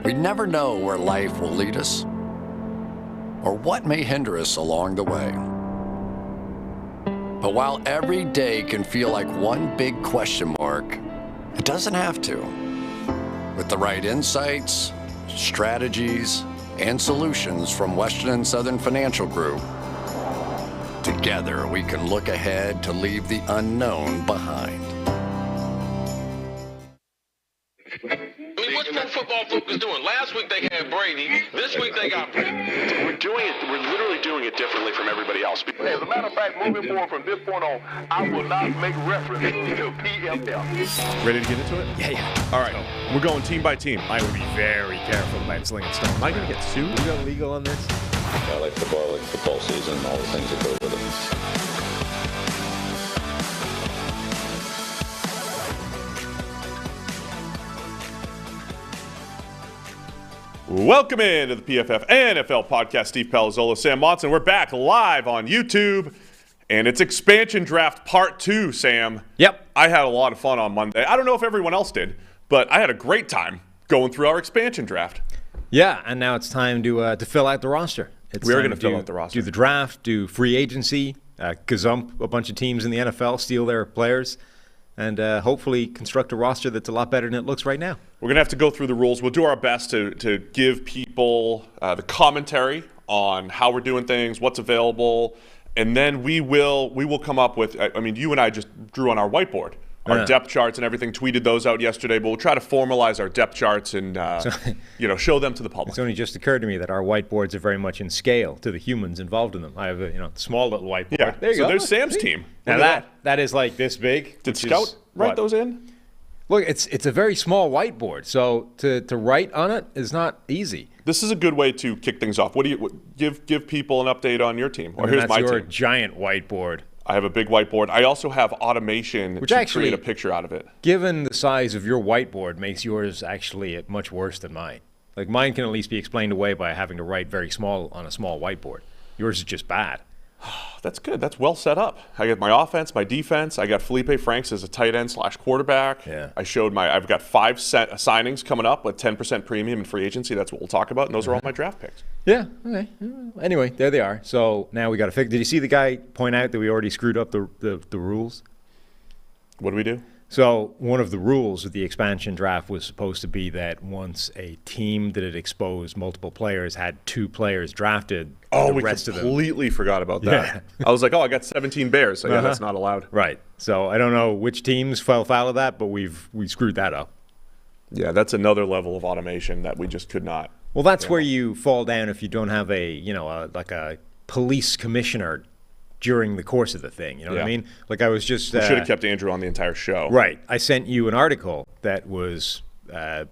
We never know where life will lead us or what may hinder us along the way. But while every day can feel like one big question mark, it doesn't have to. With the right insights, strategies, and solutions from Western and Southern Financial Group, together we can look ahead to leave the unknown behind. What's pro football focus doing? Last week they had Brady. This week they got Brady. We're literally doing it differently from everybody else. As a matter of fact, moving forward from this point on, I will not make reference to PFF. Ready to get into it? Yeah. All right. We're going team by team. I would be very careful about slinging stones. Am I going to get sued? We go legal on this? I like football season, and all the things that go with it. Welcome into the PFF NFL podcast. Steve Palazzolo, Sam Monson. We're back live on YouTube, and it's expansion draft part 2, Sam. Yep. I had a lot of fun on Monday. I don't know if everyone else did, but I had a great time going through our expansion draft. Yeah, and now it's time to fill out the roster. We are going to fill out the roster. Do the draft, do free agency, gazump a bunch of teams in the NFL, steal their players, and hopefully construct a roster that's a lot better than it looks right now. We're going to have to go through the rules. We'll do our best to give people the commentary on how we're doing things, what's available, and then we will come up with, I mean, you and I just drew on our whiteboard, our depth charts and everything, tweeted those out yesterday, but we'll try to formalize our depth charts and show them to the public. It's only just occurred to me that our whiteboards are very much in scale to the humans involved in them. I have a small little whiteboard. Yeah, there you so go. There's Sam's team. Now that is like this big. Did Scout write those in? Look, it's a very small whiteboard, so to write on it is not easy. This is a good way to kick things off. What do you give people an update on your team? Or here's my team. That's your team. Giant whiteboard. I have a big whiteboard. I also have automation Which to actually, create a picture out of it. Given the size of your whiteboard, makes yours actually much worse than mine. Like mine can at least be explained away by having to write very small on a small whiteboard. Yours is just bad. That's good. That's well set up. I got my offense, my defense. I got Felipe Franks as a tight end / quarterback. Yeah. I've got 5 signings coming up with 10% premium in free agency. That's what we'll talk about. And those are all my draft picks. Yeah. Okay. Anyway, there they are. So now we got to fix. Did you see the guy point out that we already screwed up the rules? What do we do? So one of the rules of the expansion draft was supposed to be that once a team that had exposed multiple players had 2 players drafted, Oh, we completely forgot about that. Yeah. I was like, I got 17 Bears. So yeah, that's not allowed. Right. So I don't know which teams fell foul of that, but we screwed that up. Yeah, that's another level of automation that we just could not. Well, that's where you fall down if you don't have a police commissioner during the course of the thing. You know what I mean? Like I was just... We should have kept Andrew on the entire show. Right. I sent you an article that was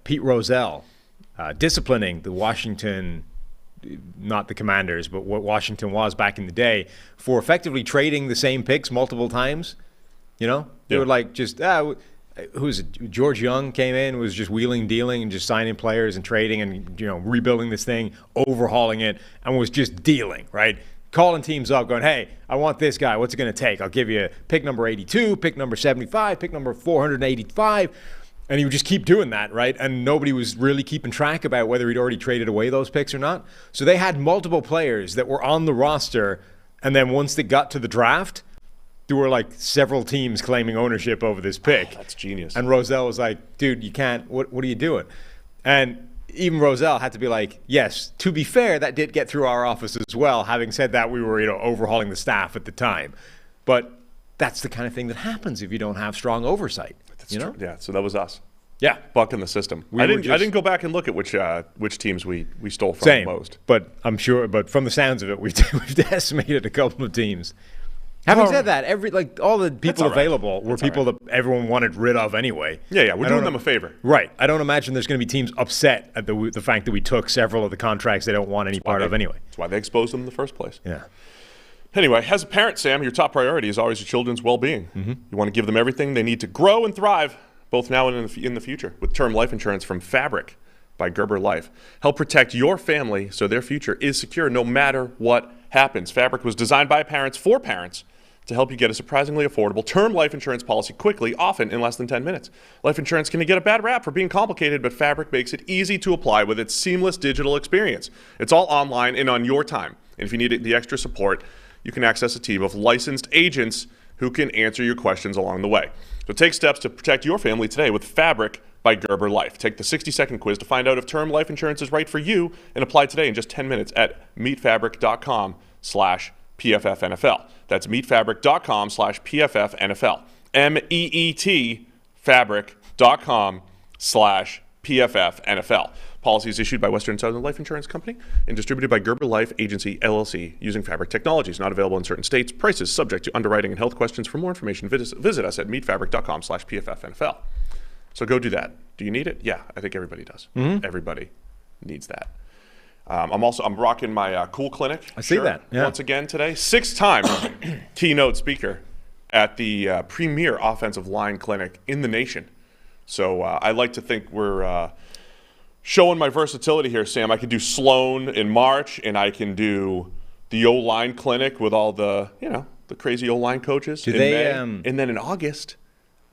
Pete Rozelle disciplining the Washington, not the Commanders, but what Washington was back in the day, for effectively trading the same picks multiple times. You know? They were like just... who's it? George Young came in, was just wheeling, dealing, and just signing players and trading and rebuilding this thing, overhauling it, and was just dealing, right? Calling teams up, going, hey, I want this guy. What's it going to take? I'll give you pick number 82, pick number 75, pick number 485. And he would just keep doing that, right? And nobody was really keeping track about whether he'd already traded away those picks or not. So they had multiple players that were on the roster, and then once they got to the draft, there were like several teams claiming ownership over this pick. That's genius. And Rozelle was like, dude, you can't, what are you doing? And even Rozelle had to be like, yes, to be fair, that did get through our office as well. Having said that, we were overhauling the staff at the time. But that's the kind of thing that happens if you don't have strong oversight. That's true. Yeah, so that was us. Yeah. Bucking the system. I didn't go back and look at which teams we stole from the most. But I'm sure, but from the sounds of it, we've decimated a couple of teams. Having said that, all the people available were people that everyone wanted rid of anyway. Yeah, we're doing them a favor. Right. I don't imagine there's going to be teams upset at the fact that we took several of the contracts they don't want any part of anyway. That's why they exposed them in the first place. Yeah. Anyway, as a parent, Sam, your top priority is always your children's well-being. Mm-hmm. You want to give them everything they need to grow and thrive, both now and in the future, with term life insurance from Fabric by Gerber Life. Help protect your family so their future is secure no matter what happens. Fabric was designed by parents for parents to help you get a surprisingly affordable term life insurance policy quickly, often in less than 10 minutes. Life insurance can get a bad rap for being complicated, but Fabric makes it easy to apply with its seamless digital experience. It's all online and on your time. And if you need the extra support, you can access a team of licensed agents who can answer your questions along the way. So take steps to protect your family today with Fabric by Gerber Life. Take the 60-second quiz to find out if term life insurance is right for you and apply today in just 10 minutes at meetfabric.com/PFFNFL. That's meetfabric.com/PFFNFL. MEET fabric.com/PFFNFL. Policies issued by Western Southern Life Insurance Company and distributed by Gerber Life Agency, LLC, using Fabric Technologies. Not available in certain states. Prices subject to underwriting and health questions. For more information, visit us at meetfabric.com/PFFNFL. So go do that. Do you need it? Yeah, I think everybody does. Everybody needs that. I'm rocking my Cool Clinic. I see that. Yeah. Once again today. 6-time keynote speaker at the premier offensive line clinic in the nation. So I like to think we're showing my versatility here, Sam. I can do Sloan in March, and I can do the O-line clinic with all the crazy O-line coaches in May. And then in August,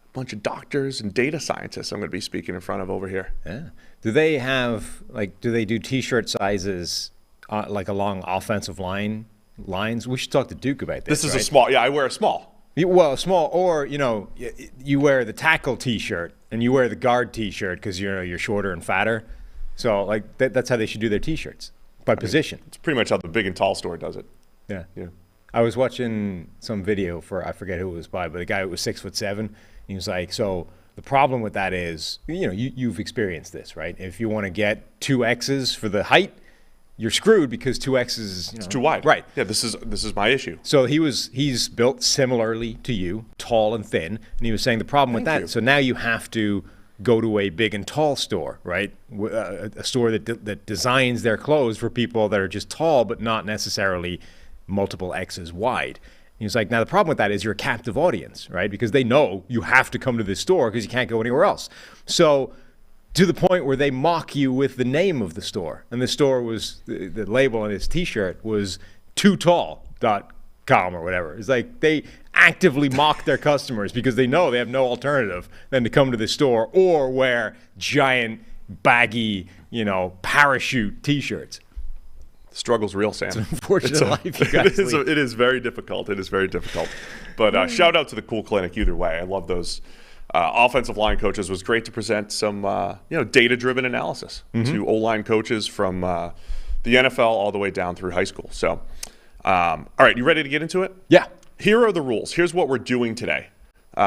a bunch of doctors and data scientists I'm going to be speaking in front of over here. Yeah. Do they have, do they do T-shirt sizes along offensive lines? We should talk to Duke about this. This is a small. Yeah, I wear a small. Well, small, or, you wear the tackle T-shirt and you wear the guard T-shirt because, you're shorter and fatter. So, that's how they should do their T-shirts, by position. It's pretty much how the big and tall store does it. Yeah. I was watching some video for, I forget who it was by, but a guy who was 6'7", he was like, so the problem with that is, you've experienced this, right? If you want to get 2 X's for the height, you're screwed because 2 X's it's too wide. Right. Yeah, this is my issue. So he's built similarly to you, tall and thin, and he was saying the problem with that. So now you have to go to a big and tall store, right? A store that designs their clothes for people that are just tall but not necessarily multiple X's wide. He was like, now the problem with that is you're a captive audience, right? Because they know you have to come to this store because you can't go anywhere else. So to the point where they mock you with the name of the store. And the store was, the label on his T-shirt was tootall.com or whatever. It's like they actively mock their customers because they know they have no alternative than to come to the store or wear giant, baggy, parachute T-shirts. The struggle's real, Sam. It's an unfortunate life you guys lead. It is very difficult. It is very difficult. But shout out to the Cool Clinic either way. I love those offensive line coaches. It was great to present some data-driven analysis to O-line coaches from the NFL all the way down through high school. So, all right, you ready to get into it? Yeah. Here are the rules. Here's what we're doing today.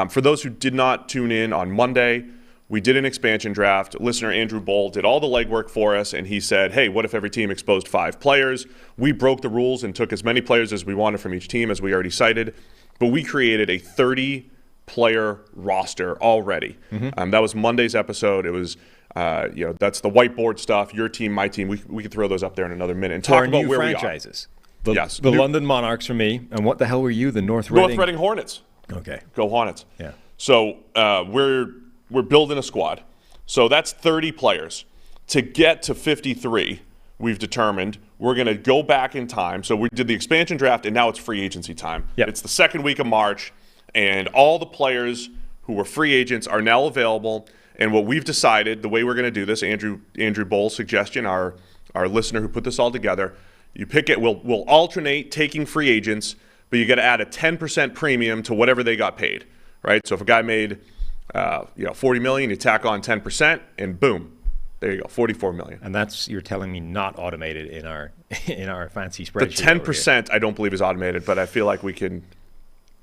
For those who did not tune in on Monday, we did an expansion draft. Listener Andrew Boll did all the legwork for us, and he said, hey, what if every team exposed 5 players? We broke the rules and took as many players as we wanted from each team, as we already cited. But we created a 30-player roster already. That was Monday's episode. It was, that's the whiteboard stuff, your team, my team. We can throw those up there in another minute and talk about where franchises. we are. Yes. The London Monarchs for me. And what the hell were you? The North Reading Hornets. Okay. Go Hornets. Yeah. So we're building a squad. So that's 30 players. To get to 53, we've determined we're going to go back in time. So we did the expansion draft, and now it's free agency time. Yep. It's the second week of March, and all the players who were free agents are now available. And what we've decided, the way we're going to do this, Andrew Boll's suggestion, our listener who put this all together, you pick it. We'll alternate taking free agents, but you got to add a 10% premium to whatever they got paid, right? So if a guy made $40 million, you tack on 10%, and boom, there you go, $44 million. And that's, you're telling me, not automated in our fancy spreadsheet. The 10% I don't believe is automated, but I feel like we can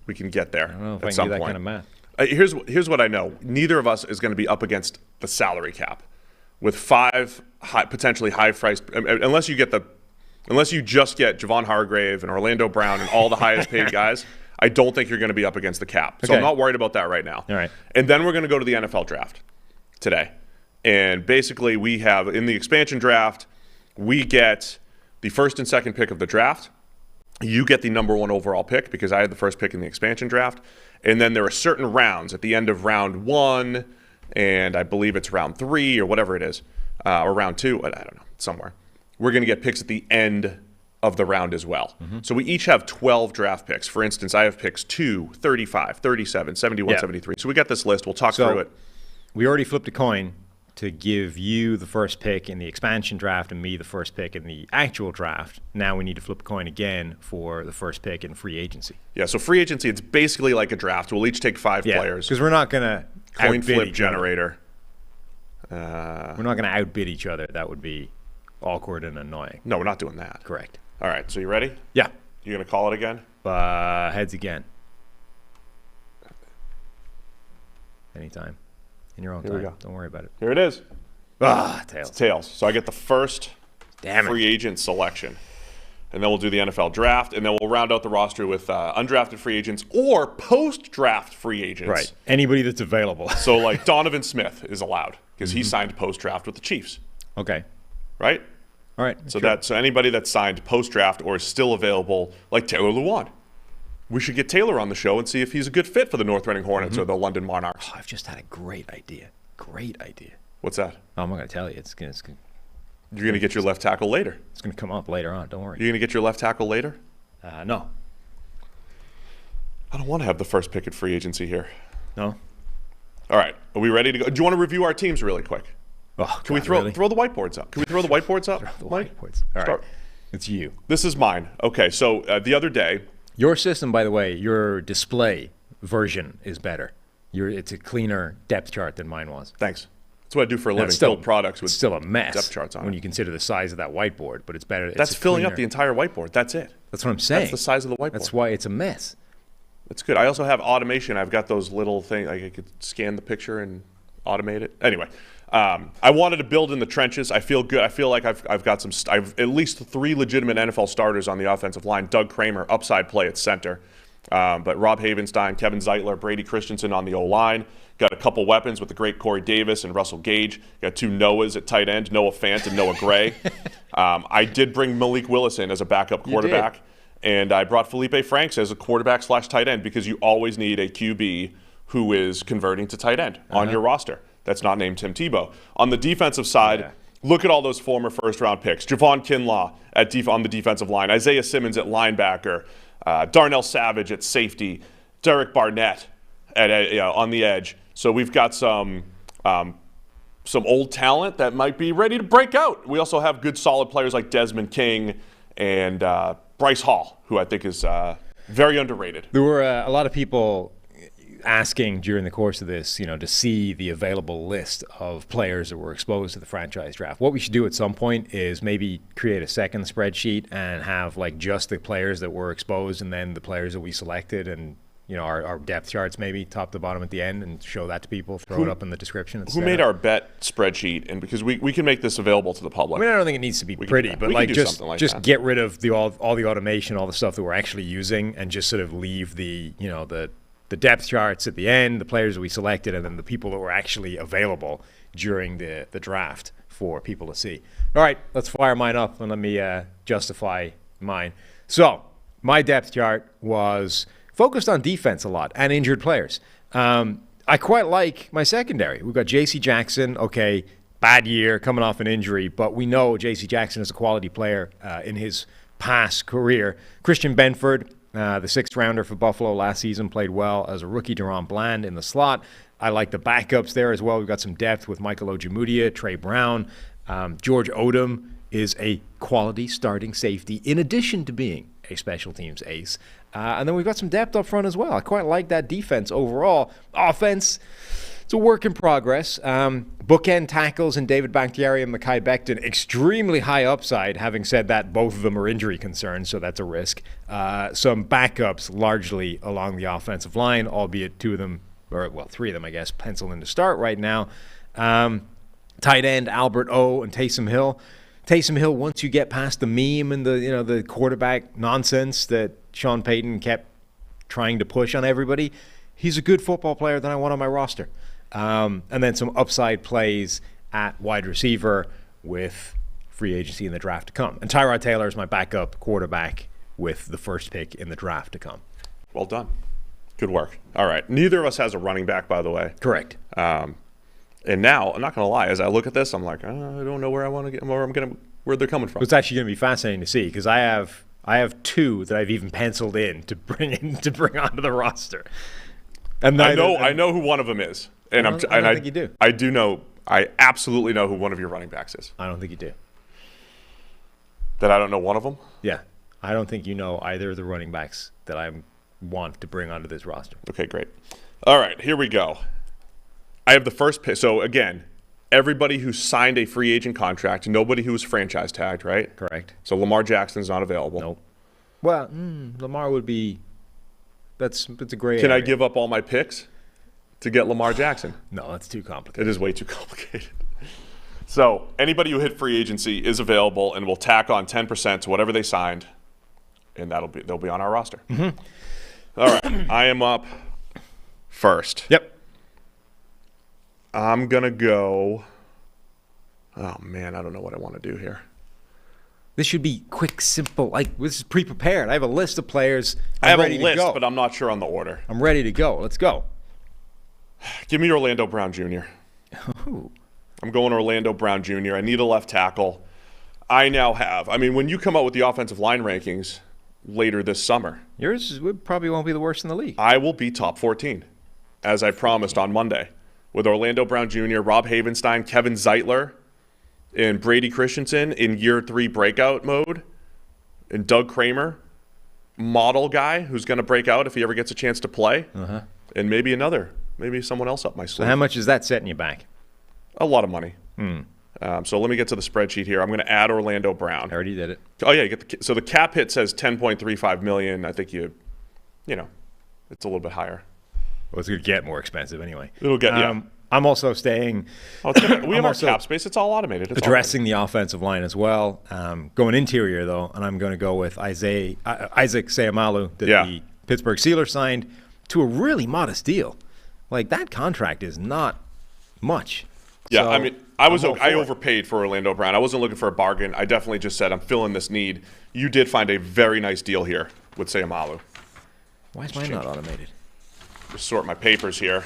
get there I don't know if at I some can do that point. kind of math. Here's what I know. Neither of us is going to be up against the salary cap with 5 potentially high-priced, unless you just get Javon Hargrave and Orlando Brown and all the highest-paid guys. I don't think you're going to be up against the cap. So Okay. I'm not worried about that right now. All right. And then we're going to go to the NFL draft today. And basically we have, in the expansion draft, we get the first and second pick of the draft. You get the number 1 overall pick because I had the first pick in the expansion draft. And then there are certain rounds at the end of round 1, and I believe it's round 3 or whatever it is, or round 2, I don't know, somewhere. We're going to get picks at the end of the round as well. So we each have 12 draft picks. For instance, I have picks 2, 35, 37, 71, 73. So we got this list. We'll talk through it. We already flipped a coin to give you the first pick in the expansion draft and me the first pick in the actual draft. Now we need to flip a coin again for the first pick in free agency. Yeah, so free agency, it's basically like a draft. We'll each take 5 players. Because we're not going to Coin flip generator. We're not going to outbid each other. That would be awkward and annoying. No, we're not doing that. Correct. All right, so you ready? Yeah. You going to call it again? Heads again. Anytime. In your own Here we time. go. Don't worry about it. Here it is. Tails. It's tails. So I get the first free agent selection. And then we'll do the NFL draft, and then we'll round out the roster with undrafted free agents or post-draft free agents. Right. Anybody that's available. So, like, Donovan Smith is allowed because he signed post-draft with the Chiefs. Okay. Right? All right. So so anybody that's signed post-draft or is still available, like Taylor Lewan. We should get Taylor on the show and see if he's a good fit for the North Reading Hornets or the London Monarchs. Oh, I've just had a great idea. Great idea. What's that? I'm not going to tell you. It's going You're going to get your left tackle later. to come up later on. Don't worry. You're going to get your left tackle later? No. I don't want to have the first pick at free agency here. No? All right. Are we ready to go? Do you want to review our teams really quick? Oh, Can we throw the whiteboards up? Can we throw the whiteboards up? Mike? All right. Start. It's you. This is mine. Okay, so the other day, Your system, by the way, your display version is better. It's a cleaner depth chart than mine was. thanks. That's what I do for a living. It's still, Build products with it's still a mess depth charts on when it. you consider the size of that whiteboard, but it's better. That's filling up the entire whiteboard. That's it. That's what I'm saying. That's the size of the whiteboard. That's why it's a mess. That's good. I also have automation. I've got those little things. I could scan the picture and automate it. Anyway, I wanted to build in the trenches. I feel good. I feel like I've got I've at least 3 legitimate NFL starters on the offensive line. Doug Kramer, upside play at center. But Rob Havenstein, Kevin Zeitler, Brady Christensen on the O-line. Got a couple weapons with the great Corey Davis and Russell Gage. Got 2 Noahs at tight end, Noah Fant and Noah Gray. I did bring Malik Willis in as a backup quarterback. And I brought Felipe Franks as a quarterback/tight end because you always need a QB who is converting to tight end on your roster. That's not named Tim Tebow. On the defensive side, look at all those former first-round picks. Javon Kinlaw on the defensive line. Isaiah Simmons at linebacker. Darnell Savage at safety. Derek Barnett on the edge. So we've got some old talent that might be ready to break out. We also have good, solid players like Desmond King and Bryce Hall, who I think is very underrated. There were a lot of people asking during the course of this, to see the available list of players that were exposed to the franchise draft. What we should do at some point is maybe create a second spreadsheet and have like just the players that were exposed and then the players that we selected and our depth charts maybe top to bottom at the end and show that to people, throw it up in the description. Who made our bet spreadsheet? And because we can make this available to the public. I don't think it needs to be pretty, but like just get rid of all the automation, all the stuff that we're actually using and just sort of leave the depth charts at the end, the players that we selected, and then the people that were actually available during the draft for people to see. All right, let's fire mine up and let me justify mine. So my depth chart was focused on defense a lot and injured players. I quite like my secondary. We've got J.C. Jackson, okay, bad year, coming off an injury, but we know J.C. Jackson is a quality player in his past career. Christian Benford, the 6th rounder for Buffalo last season, played well as a rookie. Deron Bland in the slot. I like the backups there as well. We've got some depth with Michael Ojemudia, Trey Brown. George Odom is a quality starting safety in addition to being a special teams ace. And then we've got some depth up front as well. I quite like that defense overall. Offense, it's a work in progress. Bookend tackles in David Bakhtiari and Mekhi Becton, extremely high upside. Having said that, both of them are injury concerns, so that's a risk. Some backups largely along the offensive line, albeit 2 of them, or well, 3 of them, I guess, pencil in to start right now. Tight end Albert O and Taysom Hill. Taysom Hill, once you get past the meme and the quarterback nonsense that Sean Payton kept trying to push on everybody, he's a good football player that I want on my roster. And then some upside plays at wide receiver with free agency in the draft to come. And Tyrod Taylor is my backup quarterback with the first pick in the draft to come. Well done. Good work. All right. Neither of us has a running back, by the way. Correct. And now, I'm not going to lie, as I look at this, I'm like, I don't know where I'm going to where they're coming from. It's actually going to be fascinating to see because I have two that I've even penciled in to bring onto the roster. And I know who one of them is, and I don't think you do. I do know. I absolutely know who one of your running backs is. I don't think you do. That I don't know one of them? Yeah. I don't think you know either of the running backs that I want to bring onto this roster. Okay, great. All right, here we go. I have the first pick. So, again, everybody who signed a free agent contract, nobody who was franchise tagged, right? Correct. So Lamar Jackson's not available. Nope. Well, Lamar would be – that's a great Can area. I give up all my picks to get Lamar Jackson? No, that's too complicated. It is way too complicated. So anybody who hit free agency is available, and we'll tack on 10% to whatever they signed, and they'll be on our roster. Mm-hmm. All right, I am up first. Yep. I'm gonna go. Oh man, I don't know what I want to do here. This should be quick, simple. Like this is pre-prepared. I have a list of players. I have a ready to list, go. but I'm not sure on the order. I'm ready to go. Let's go. Give me Orlando Brown Jr. Ooh. I'm going Orlando Brown Jr. I need a left tackle. I now have. I mean, when you come out with the offensive line rankings later this summer, Yours probably won't be the worst in the league. I will be top 14, as I promised on Monday, with Orlando Brown Jr., Rob Havenstein, Kevin Zeitler, and Brady Christensen in year 3 breakout mode, and Doug Kramer, model guy who's going to break out if he ever gets a chance to play, and maybe someone else up my sleeve. So how much is that setting you back? A lot of money. So let me get to the spreadsheet here. I'm going to add Orlando Brown. I already did it. Oh yeah, so the cap hit says $10.35 million. I think you know, it's a little bit higher. Well, it's going to get more expensive anyway. It'll get yeah. I'm also staying. We have our cap space. It's all automated. It's addressing the offensive line as well. Going interior though, and I'm going to go with Isaac Seumalo that the Pittsburgh Steelers signed to a really modest deal. Like that contract is not much. Yeah, so I mean, I overpaid for Orlando Brown. I wasn't looking for a bargain. I definitely just said I'm filling this need. You did find a very nice deal here with Seumalo. Why is mine not automated? Just sort my papers here.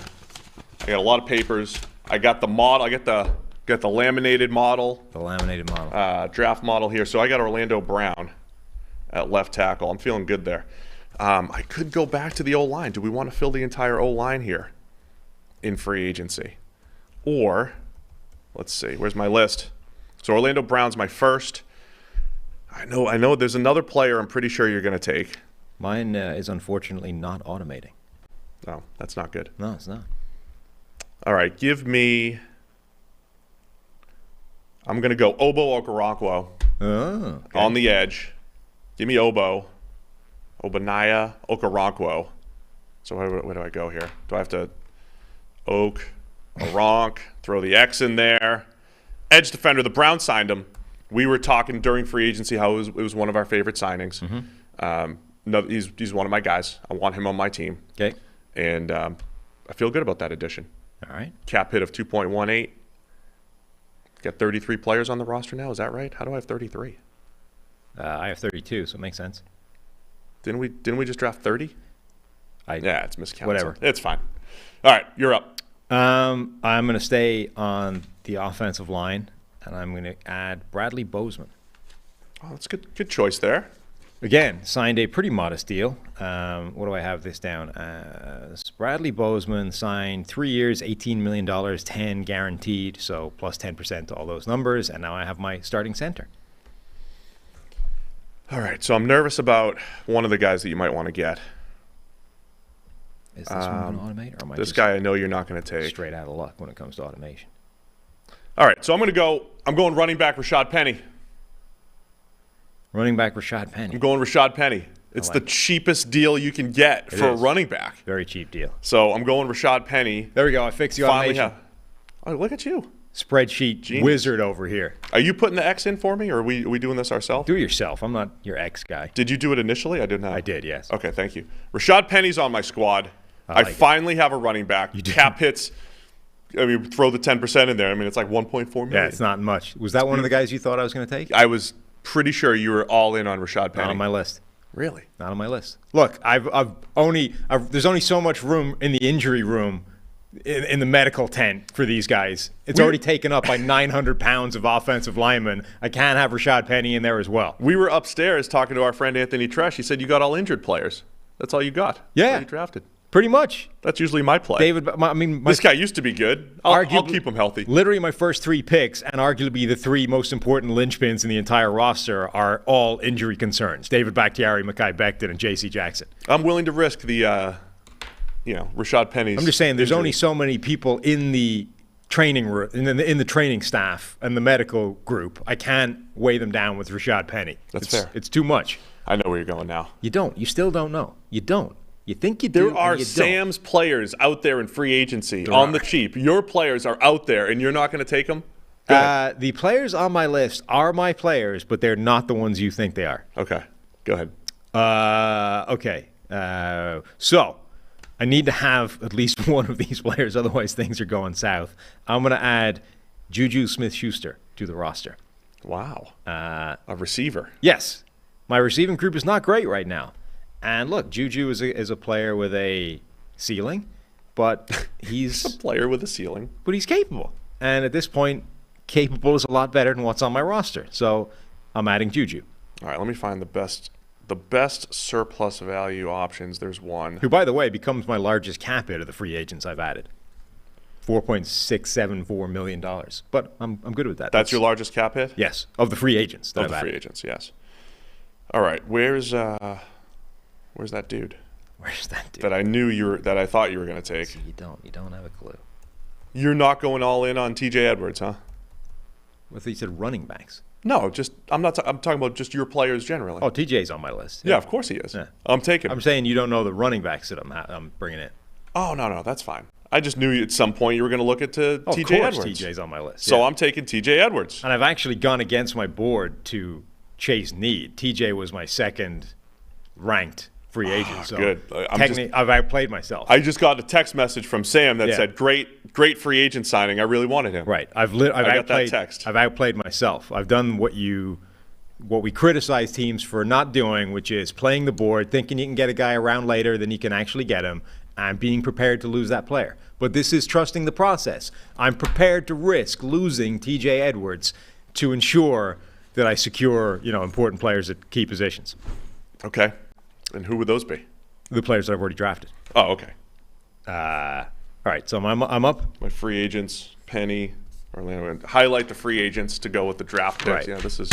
I got a lot of papers. I got the model. I got the laminated model. The laminated model. Draft model here. So I got Orlando Brown at left tackle. I'm feeling good there. I could go back to the O-line. Do we want to fill the entire O-line here in free agency? Or, let's see, where's my list? So Orlando Brown's my first. I know there's another player I'm pretty sure you're going to take. Mine is unfortunately not automating. No, that's not good. No, it's not. All right, give me. I'm going to go Obo Okoronkwo on the edge. Give me Obaniah Okoronkwo. So where do I go here? Do I have to Oronk, throw the X in there? Edge defender, the Browns signed him. We were talking during free agency how it was one of our favorite signings. No, he's one of my guys. I want him on my team. Okay. And I feel good about that addition. All right. Cap hit of 2.18. Got 33 players on the roster now. Is that right? How do I have 33? I have 32, so it makes sense. Didn't we just draft 30? Yeah, it's miscounted. Whatever. It's fine. All right, you're up. I'm going to stay on the offensive line, and I'm going to add Bradley Bozeman. Oh, that's good choice there. Again, signed a pretty modest deal. What do I have this down as? Bradley Bozeman signed 3 years, $18 million, 10 guaranteed, so plus 10% to all those numbers, and now I have my starting center. All right, so I'm nervous about one of the guys that you might want to get. Is this one going to automate? Or am I this guy I know you're not going to take. Straight out of luck when it comes to automation. All right, so I'm going running back Rashad Penny. Running back Rashad Penny. I'm going Rashad Penny. It's the cheapest deal you can get for a running back. Very cheap deal. So I'm going Rashad Penny. There we go. I fixed the automation. Oh, look at you. Spreadsheet wizard over here. Are you putting the X in for me, or are we doing this ourselves? Do it yourself. I'm not your X guy. Did you do it initially? I didn't know. I did, yes. Okay, thank you. Rashad Penny's on my squad. I finally have a running back. Cap hits. I mean, throw the 10% in there. I mean, it's like 1.4 million. Yeah, it's not much. Was that one of the guys you thought I was going to take? I was pretty sure you were all in on Rashad Penny. Not on my list. Really? Not on my list. Look, there's only so much room in the injury room in the medical tent for these guys. It's already taken up by 900 pounds of offensive linemen. I can't have Rashad Penny in there as well. We were upstairs talking to our friend Anthony Tresh. He said you got all injured players. That's all you got. Yeah. That's all you drafted. Pretty much. That's usually my play. David, this guy used to be good. I'll keep him healthy. Literally my first 3 picks, and arguably the 3 most important linchpins in the entire roster, are all injury concerns. David Bakhtiari, Mekhi Becton, and J.C. Jackson. I'm willing to risk the, Rashad Penny's I'm just saying there's injury. only so many people in the training room, in the training staff and the medical group. I can't weigh them down with Rashad Penny. That's fair. It's too much. I know where you're going now. You don't. You still don't know. You don't. You think you do. There are and you Sam's players out there in free agency on the cheap. Your players are out there, and you're not going to take them? The players on my list are my players, but they're not the ones you think they are. Okay. Go ahead. Okay. So I need to have at least one of these players, otherwise things are going south. I'm going to add Juju Smith-Schuster to the roster. Wow. A receiver. Yes. My receiving group is not great right now. And look, Juju is a player with a ceiling, but he's a player with a ceiling. But he's capable. And at this point, capable is a lot better than what's on my roster. So I'm adding Juju. All right, let me find the best surplus value options. There's one. Who, by the way, becomes my largest cap hit of the free agents I've added. $4.674 million. But I'm good with that. That's your largest cap hit? Yes, of the free agents that I've added. Free agents, yes. All right, where's that dude? Where's that dude? That I thought you were going to take. See, you don't have a clue. You're not going all in on TJ Edwards, huh? I thought you said running backs. No, I'm talking about just your players generally. Oh, TJ's on my list. Yeah, of course he is. Yeah. I'm taking him. I'm saying you don't know the running backs that I'm bringing in. Oh, no, that's fine. I just knew at some point you were going to look at TJ Edwards. TJ's on my list. So yeah. I'm taking TJ Edwards. And I've actually gone against my board to chase need. TJ was my second ranked free agent. So good. I've outplayed myself. I just got a text message from Sam that said, great free agent signing. I really wanted him. Right. I got that text. I've outplayed myself. I've done what we criticize teams for not doing, which is playing the board, thinking you can get a guy around later than you can actually get him, and being prepared to lose that player. But this is trusting the process. I'm prepared to risk losing TJ Edwards to ensure that I secure, important players at key positions. Okay. And who would those be? The players that I've already drafted. Oh, okay. All right, so I'm up. My free agents, Penny, Orlando. Highlight the free agents to go with the draft picks. Right. Yeah, this is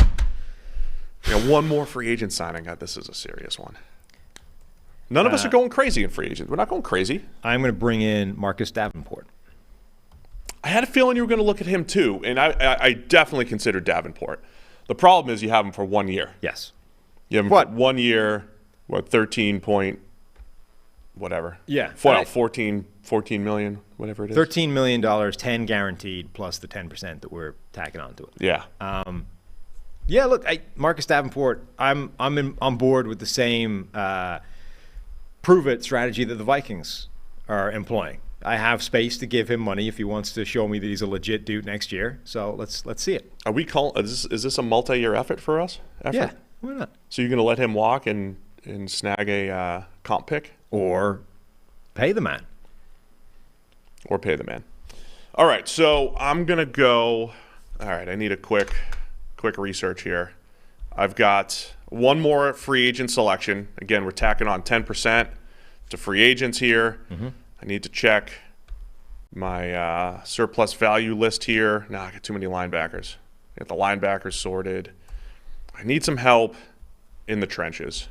one more free agent signing. This is a serious one. None of us are going crazy in free agents. We're not going crazy. I'm going to bring in Marcus Davenport. I had a feling you were going to look at him too, and I definitely considered Davenport. The problem is you have him for 1 year. Yes. You have him for 1 year, 13 point, whatever. Yeah. 14 million, whatever it is. $13 million, 10 guaranteed, plus the 10% that we're tacking onto it. Yeah. Yeah, look, Marcus Davenport, I'm on board with the same prove-it strategy that the Vikings are employing. I have space to give him money if he wants to show me that he's a legit dude next year. So let's see it. Are we is this a multi-year effort for us? Yeah, why not? So you're going to let him walk and snag a comp pick? Or pay the man. Or pay the man. All right, so I'm going to go. All right, I need a quick research here. I've got one more free agent selection. Again, we're tacking on 10% to free agents here. Mm-hmm. I need to check my surplus value list here. I got too many linebackers. Got the linebackers sorted. I need some help in the trenches.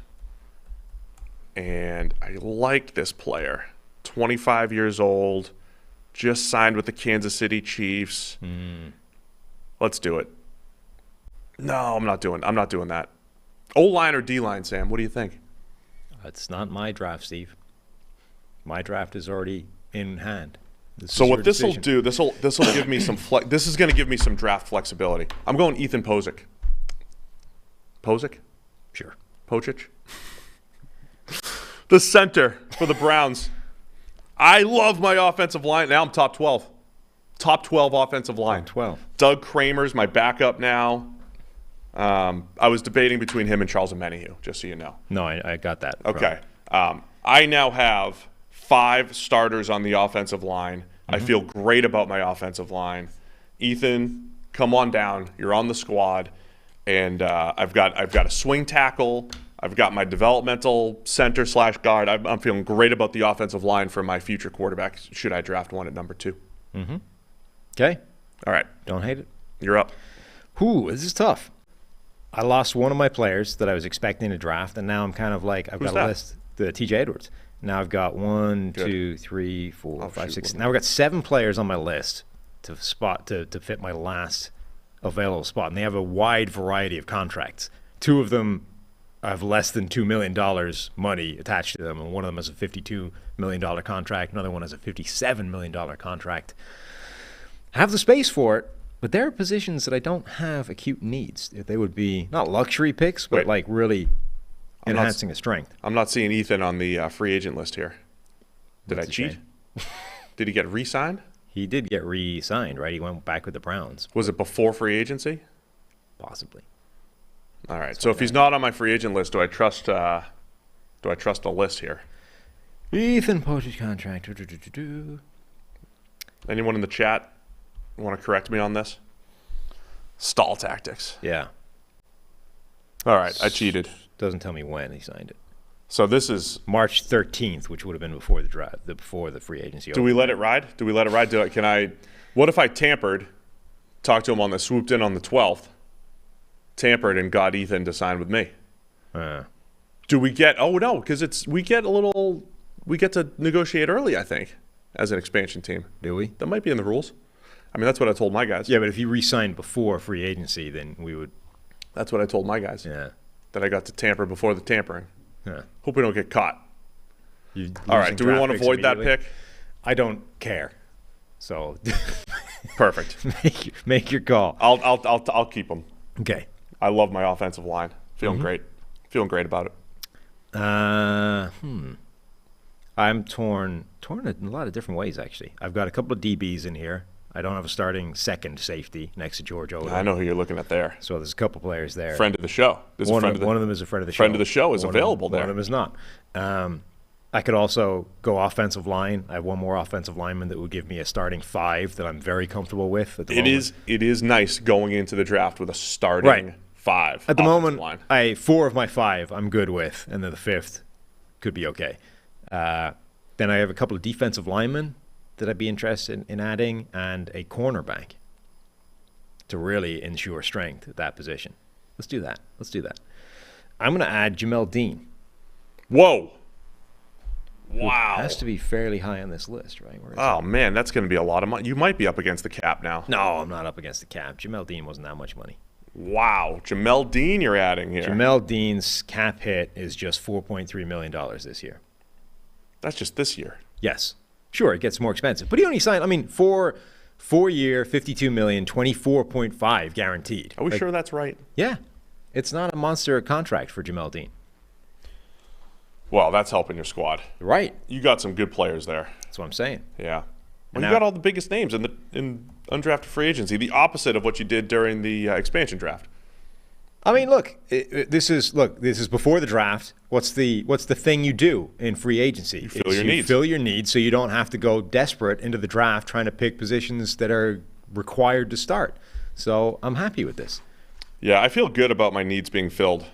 And I like this player. 25 years old, just signed with the Kansas City Chiefs. Let's do it. No, I'm not doing that. O-line or D-line, Sam? What do you think? It's not my draft, Steve. My draft is already in hand. So what this will do, this will give me some this is going to give me some draft flexibility. I'm going Ethan Pozic. Pozic? Sure. Pocic? The center for the Browns. I love my offensive line. Now I'm top 12. Top 12 offensive line. Top 12. Doug Kramer's my backup now. I was debating between him and Charles Omenihu, just so you know. No, I got that. Okay. I now have 5 starters on the offensive line I feel great about my offensive line. Ethan, come on down. You're on the squad, and I've got a swing tackle. I've got my developmental center / guard. I'm feeling great about the offensive line for my future quarterback. Should I draft one at number 2? Okay. All right, Don't hate it. you're up. Ooh, this is tough. I lost one of my players that I was expecting to draft, and now I'm kind of like, I've Who's got that? a list. The T.J. Edwards. Now I've got 1, Good. 2, 3, 4, Oh, 5, shoot, 6. what Now I've got 7 players on my list to fit my last available spot, and they have a wide variety of contracts. 2 of them have less than $2 million money attached to them, and one of them has a $52 million contract. Another one has a $57 million contract. I have the space for it, but there are positions that I don't have acute needs. They would be not luxury picks, but Wait. like really enhancing a strength. I'm not seeing Ethan on the free agent list here. Did That's I a cheat? shame. Did he get re-signed? He did get re-signed, right? He went back with the Browns, Was it before free agency? possibly. All right. So if he's not on my free agent list, do I trust the list here? Ethan Poach's contract. Anyone in the chat want to correct me on this? Stall tactics. Yeah. All right, I cheated. Doesn't tell me when he signed it. So this is. March 13th, which would have been before the draft, before the free agency. Do we let it ride? Do we let it ride? Can I? What if I tampered? Talked to him on the swooped in on the 12th. Tampered and got Ethan to sign with me. Do we get? Oh no, because we get to negotiate early. I think as an expansion team. Do we? That might be in the rules. I mean, that's what I told my guys. Yeah, but if you re-signed before free agency, then we would. That's what I told my guys. Yeah. That I got to tamper before the tampering. Yeah. Hope we don't get caught. You're All right. losing Do we draft want to picks avoid that immediately? pick? I don't care. So Perfect. make your call. I'll keep them. Okay. I love my offensive line. Feeling Mm-hmm. great. Feeling great about it. I'm torn in a lot of different ways, actually. I've got a couple of DBs in here. I don't have a starting second safety next to George Odom. I know who you're looking at there. So there's a couple players there. Friend of the show. This is One friend of of the, them is a friend of the show. friend of the show is available there. One of them is not. I could also go offensive line. I have one more offensive lineman that would give me a starting 5 that I'm very comfortable with at the moment. It is nice going into the draft with a starting Right. 5. At the offensive moment, line. 4 of my 5 I'm good with, and then the 5th could be okay. Then I have a couple of defensive linemen that I'd be interested in adding, and a cornerback to really ensure strength at that position. Let's do that. I'm going to add Jamel Dean. Whoa. who Wow. has to be fairly high on this list, right? Where is Oh man, that's going to be a lot of money. You might be up against the cap now. No, I'm not up against the cap. Jamel Dean wasn't that much money. Wow, Jamel Dean, you're adding here. Jamel Dean's cap hit is just $4.3 million this year. That's just this year. Yes. Sure, it gets more expensive. But he only signed, 4-year, $52 million, 24.5 guaranteed. Are we sure that's right? Yeah. It's not a monster contract for Jamel Dean. Well, that's helping your squad. Right. You got some good players there. That's what I'm saying. Yeah. Well, And you now- got all the biggest names in undrafted free agency. The opposite of what you did during the expansion draft. Look, this is before the draft. What's the thing you do in free agency? You fill your needs. Fill your needs so you don't have to go desperate into the draft trying to pick positions that are required to start. So I'm happy with this. Yeah, I feel good about my needs being filled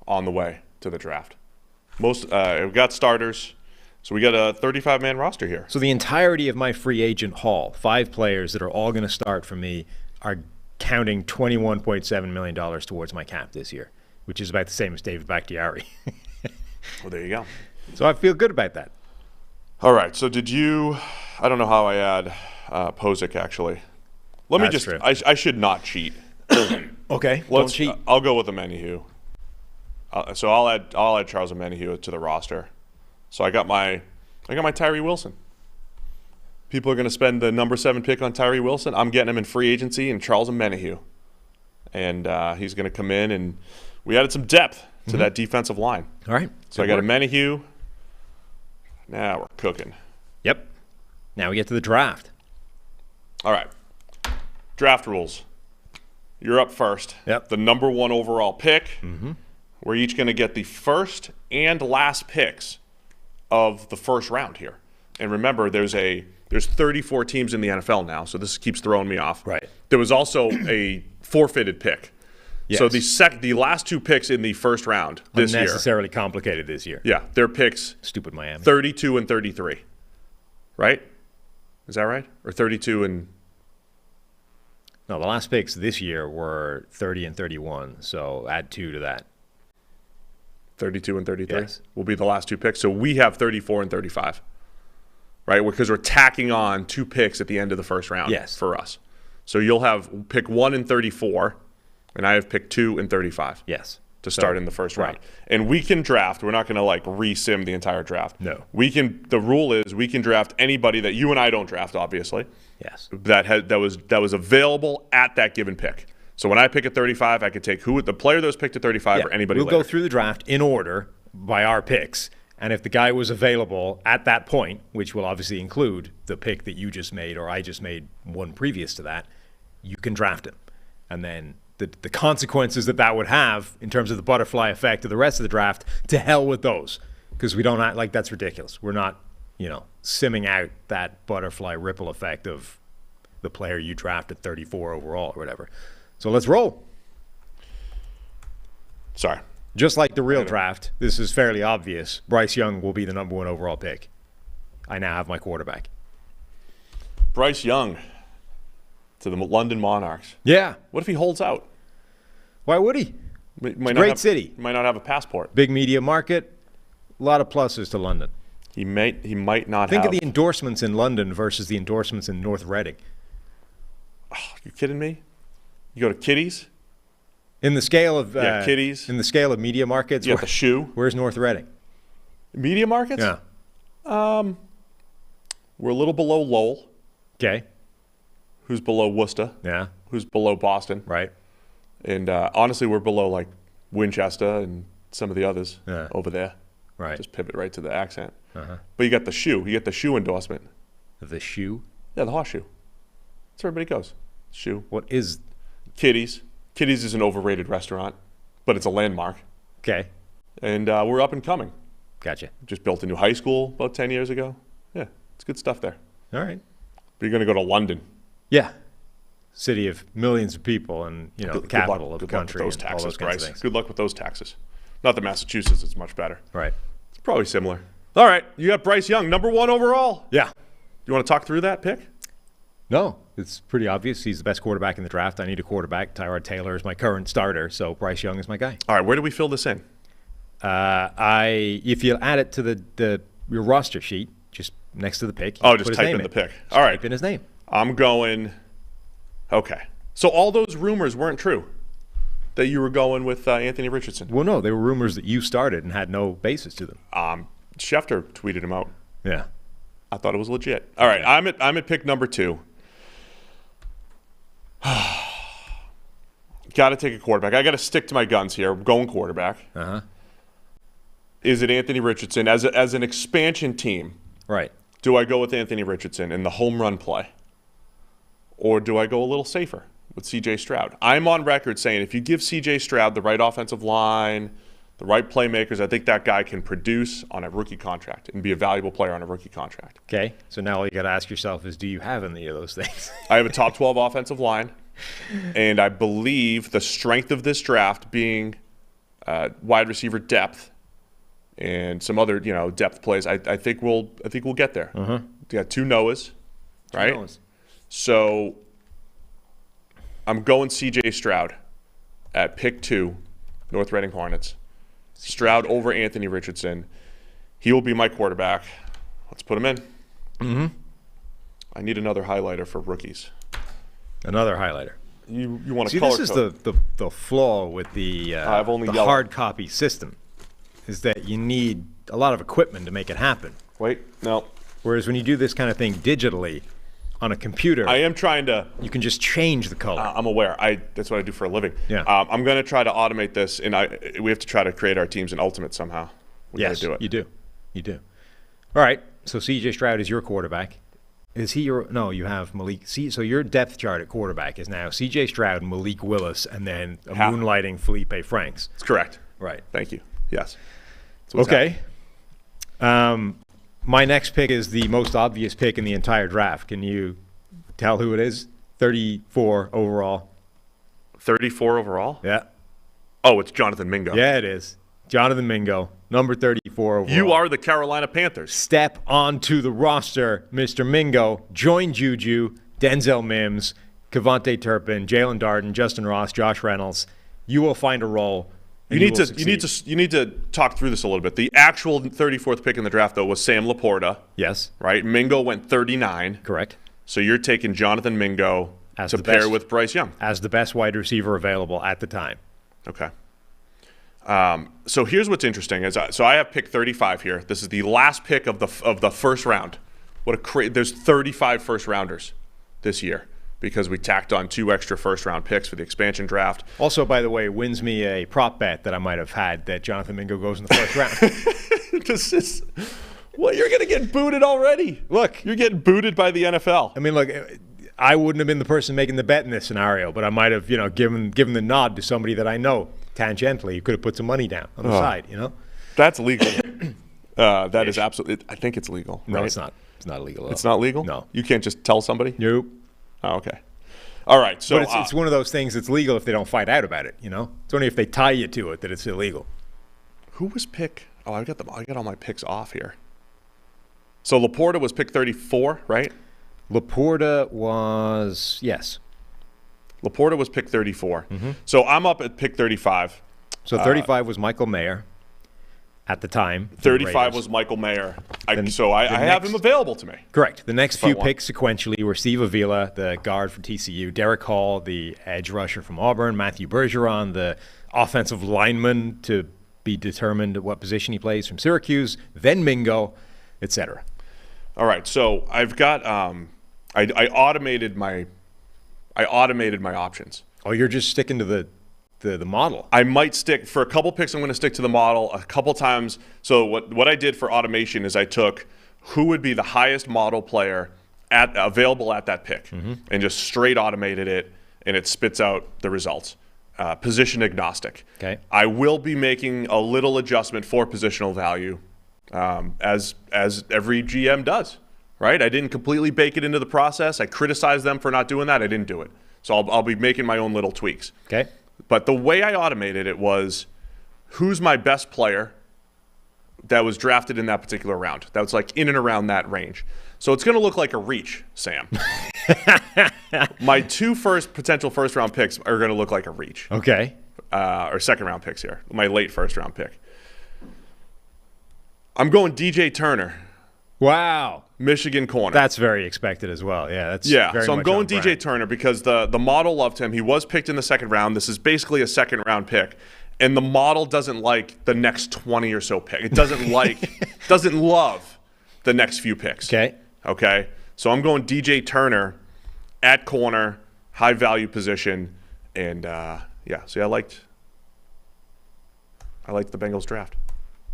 on the way to the draft. We've got starters, so we got a 35-man roster here. So the entirety of my free agent haul, 5 players that are all going to start for me, are counting $21.7 million towards my cap this year, which is about the same as David Bakhtiari. Well, there you go. So I feel good about that. All right, so did you – I don't know how I add Posick, actually. That's true. I should not cheat. Okay, don't cheat. I'll go with Omenihu. So I'll add Charles Omenihu to the roster. So I got my Tyree Wilson. People are going to spend the number 7 pick on Tyree Wilson. I'm getting him in free agency and Charles Omenihu. And he's going to come in, and we added some depth to that defensive line. All right. So I got Omenihu. Now we're cooking. Yep. Now we get to the draft. All right. Draft rules. You're up first. Yep. The number 1 overall pick. Mm-hmm. We're each going to get the first and last picks of the first round here. And remember, there's there's 34 teams in the NFL now, so this keeps throwing me off. Right. There was also a forfeited pick. Yes. So the last 2 picks in the first round this year. Unnecessarily complicated this year. Yeah, their picks. Stupid Miami. 32 and 33. Right? Is that right? Or 32 and... No, the last picks this year were 30 and 31, so add 2 to that. 32 and 33 Yes. will be the last 2 picks. So we have 34 and 35. Right? Because we're tacking on 2 picks at the end of the first round for us. So you'll have pick 1 and 34, and I have pick 2 and 35. Yes. To start in the first round. And we can draft. We're not going to like re-sim the entire draft. No. The rule is we can draft anybody that you and I don't draft, obviously. Yes. That was available at that given pick. So when I pick at 35, I could take the player that was picked at 35 or anybody We'll later. go through the draft in order by our picks. And if the guy was available at that point, which will obviously include the pick that you just made or I just made one previous to that, you can draft him. And then the consequences that would have in terms of the butterfly effect of the rest of the draft, to hell with those. Because we don't act like that's ridiculous. We're not, simming out that butterfly ripple effect of the player you drafted 34 overall or whatever. So let's roll. Sorry. Just like the real draft, this is fairly obvious. Bryce Young will be the number 1 overall pick. I now have my quarterback. Bryce Young to the London Monarchs. Yeah. What if he holds out? Why would he? Great city. He might not have a passport. Big media market. A lot of pluses to London. He might not Think have. of the endorsements in London versus the endorsements in North Reading. Oh, you kidding me? You go to Kitties? In the scale of Kitties. In the scale of media markets, You got the shoe. Where's North Reading? Media markets? Yeah. We're a little below Lowell. Okay. Who's below Worcester? Yeah. Who's below Boston? Right. And honestly, we're below like Winchester and some of the others over there. Right. Just pivot right to the accent. Uh-huh. But you got the shoe. You get the shoe endorsement. The shoe? Yeah, the horseshoe. That's where everybody goes. Shoe. What is? Kitties. Kitties is an overrated restaurant, but it's a landmark. Okay. And we're up and coming. Gotcha. Just built a new high school about 10 years ago. Yeah, it's good stuff there. All right. But you're going to go to London. Yeah. City of millions of people and, the capital of the country. Good luck with those and all taxes, those kinds of Bryce. things. Good luck with those taxes. Not that Massachusetts is much better. Right. It's probably similar. All right, you got Bryce Young, number 1 overall. Yeah. You want to talk through that pick? No, it's pretty obvious. He's the best quarterback in the draft. I need a quarterback. Tyrod Taylor is my current starter, so Bryce Young is my guy. All right, where do we fill this in? If you add it to your roster sheet, just next to the pick. Just type in the pick. All right. Type in his name. I'm going. Okay. So all those rumors weren't true that you were going with Anthony Richardson. Well, no, they were rumors that you started and had no basis to them. Schefter tweeted him out. Yeah. I thought it was legit. All right, I'm at pick number 2. Got to take a quarterback. I got to stick to my guns here. I'm going quarterback. Uh-huh. Is it Anthony Richardson as an expansion team? Right. Do I go with Anthony Richardson in the home run play? Or do I go a little safer with C.J. Stroud? I'm on record saying if you give C.J. Stroud the right offensive line, the right playmakers, I think that guy can produce on a rookie contract and be a valuable player on a rookie contract. Okay. So now all you got to ask yourself is, do you have any of those things? I have a top 12 offensive line, and I believe the strength of this draft being wide receiver depth and some other depth plays. I think we'll get there. Uh-huh. We got 2 Noahs, right? Noahs. So I'm going C.J. Stroud at pick 2, North Reading Hornets. Stroud over Anthony Richardson. He will be my quarterback. Let's put him in. Mm-hmm. I need another highlighter for rookies. Another highlighter. You want to See, color this is code. the flaw with the I've only yellow. hard copy system, is that you need a lot of equipment to make it happen. Wait, no. Whereas when you do this kind of thing digitally on a computer, I am trying to. you can just change the color. I'm aware. That's what I do for a living. Yeah. I'm going to try to automate this, and we have to try to create our teams in Ultimate somehow. We yes, gotta do it. You do. All right. So C.J. Stroud is your quarterback. Is he your? No, you have Malik. So your depth chart at quarterback is now C.J. Stroud, Malik Willis, and then a moonlighting Felipe Franks. That's correct. Right. Thank you. Yes. Okay. My next pick is the most obvious pick in the entire draft. Can you tell who it is? 34 overall. 34 overall? Yeah. Oh, it's Jonathan Mingo. Yeah, it is. Jonathan Mingo, number 34 overall. You are the Carolina Panthers. Step onto the roster, Mr. Mingo. Join Juju, Denzel Mims, Kevontae Turpin, Jalen Darden, Justin Ross, Josh Reynolds. You will find a role. You need to talk through this a little bit. The actual 34th pick in the draft, though, was Sam Laporta. Yes. Right? Mingo went 39. Correct. So you're taking Jonathan Mingo As to the pair best. with Bryce Young. As the best wide receiver available at the time. Okay. So here's what's interesting. So I have pick 35 here. This is the last pick of the first round. There's 35 first rounders this year because we tacked on 2 extra first round picks for the expansion draft. Also, by the way, wins me a prop bet that I might have had that Jonathan Mingo goes in the first round. You're going to get booted already. Look. You're getting booted by the NFL. I mean, look, I wouldn't have been the person making the bet in this scenario, but I might have, given the nod to somebody that I know tangentially. You could have put some money down on the side, That's legal. That is absolutely. I think it's legal. No, right? it's not. It's not illegal. It's not legal? No. You can't just tell somebody? Nope. Oh, okay. All right. So but it's one of those things that's legal if they don't find out about it, It's only if they tie you to it that it's illegal. Who was pick? Oh, I got all my picks off here. So Laporta was pick 34, right? Laporta was, yes. Laporta was pick 34. Mm-hmm. So I'm up at pick 35. So 35 was Michael Mayer at the time. 35 was Michael Mayer. I have him available to me. Correct. The next few picks sequentially were Steve Avila, the guard from TCU, Derek Hall, the edge rusher from Auburn, Matthew Bergeron, the offensive lineman to be determined at what position he plays from Syracuse, then Mingo, etc. All right. So I've got I automated my options. Oh, you're just sticking to the model. I might stick for a couple picks. I'm going to stick to the model a couple times. So what I did for automation is I took who would be the highest model player available at that pick, and just straight automated it, and it spits out the results. Position agnostic. Okay. I will be making a little adjustment for positional value, as every GM does. Right? I didn't completely bake it into the process. I criticized them for not doing that. I didn't do it. So I'll be making my own little tweaks. Okay. But the way I automated it was, who's my best player that was drafted in that particular round? That was like in and around that range. So it's going to look like a reach, Sam. My 2 potential first round picks are going to look like a reach. Okay. Or second round picks here. My late first round pick. I'm going DJ Turner. Wow. Michigan corner. That's very expected as well. Yeah, very so I'm much going on DJ brand. Turner because the model loved him. He was picked in the second round. This is basically a second round pick. And the model doesn't like the next 20 or so picks. It doesn't doesn't love the next few picks. Okay. So I'm going DJ Turner at corner, high value position, and See, I liked the Bengals draft.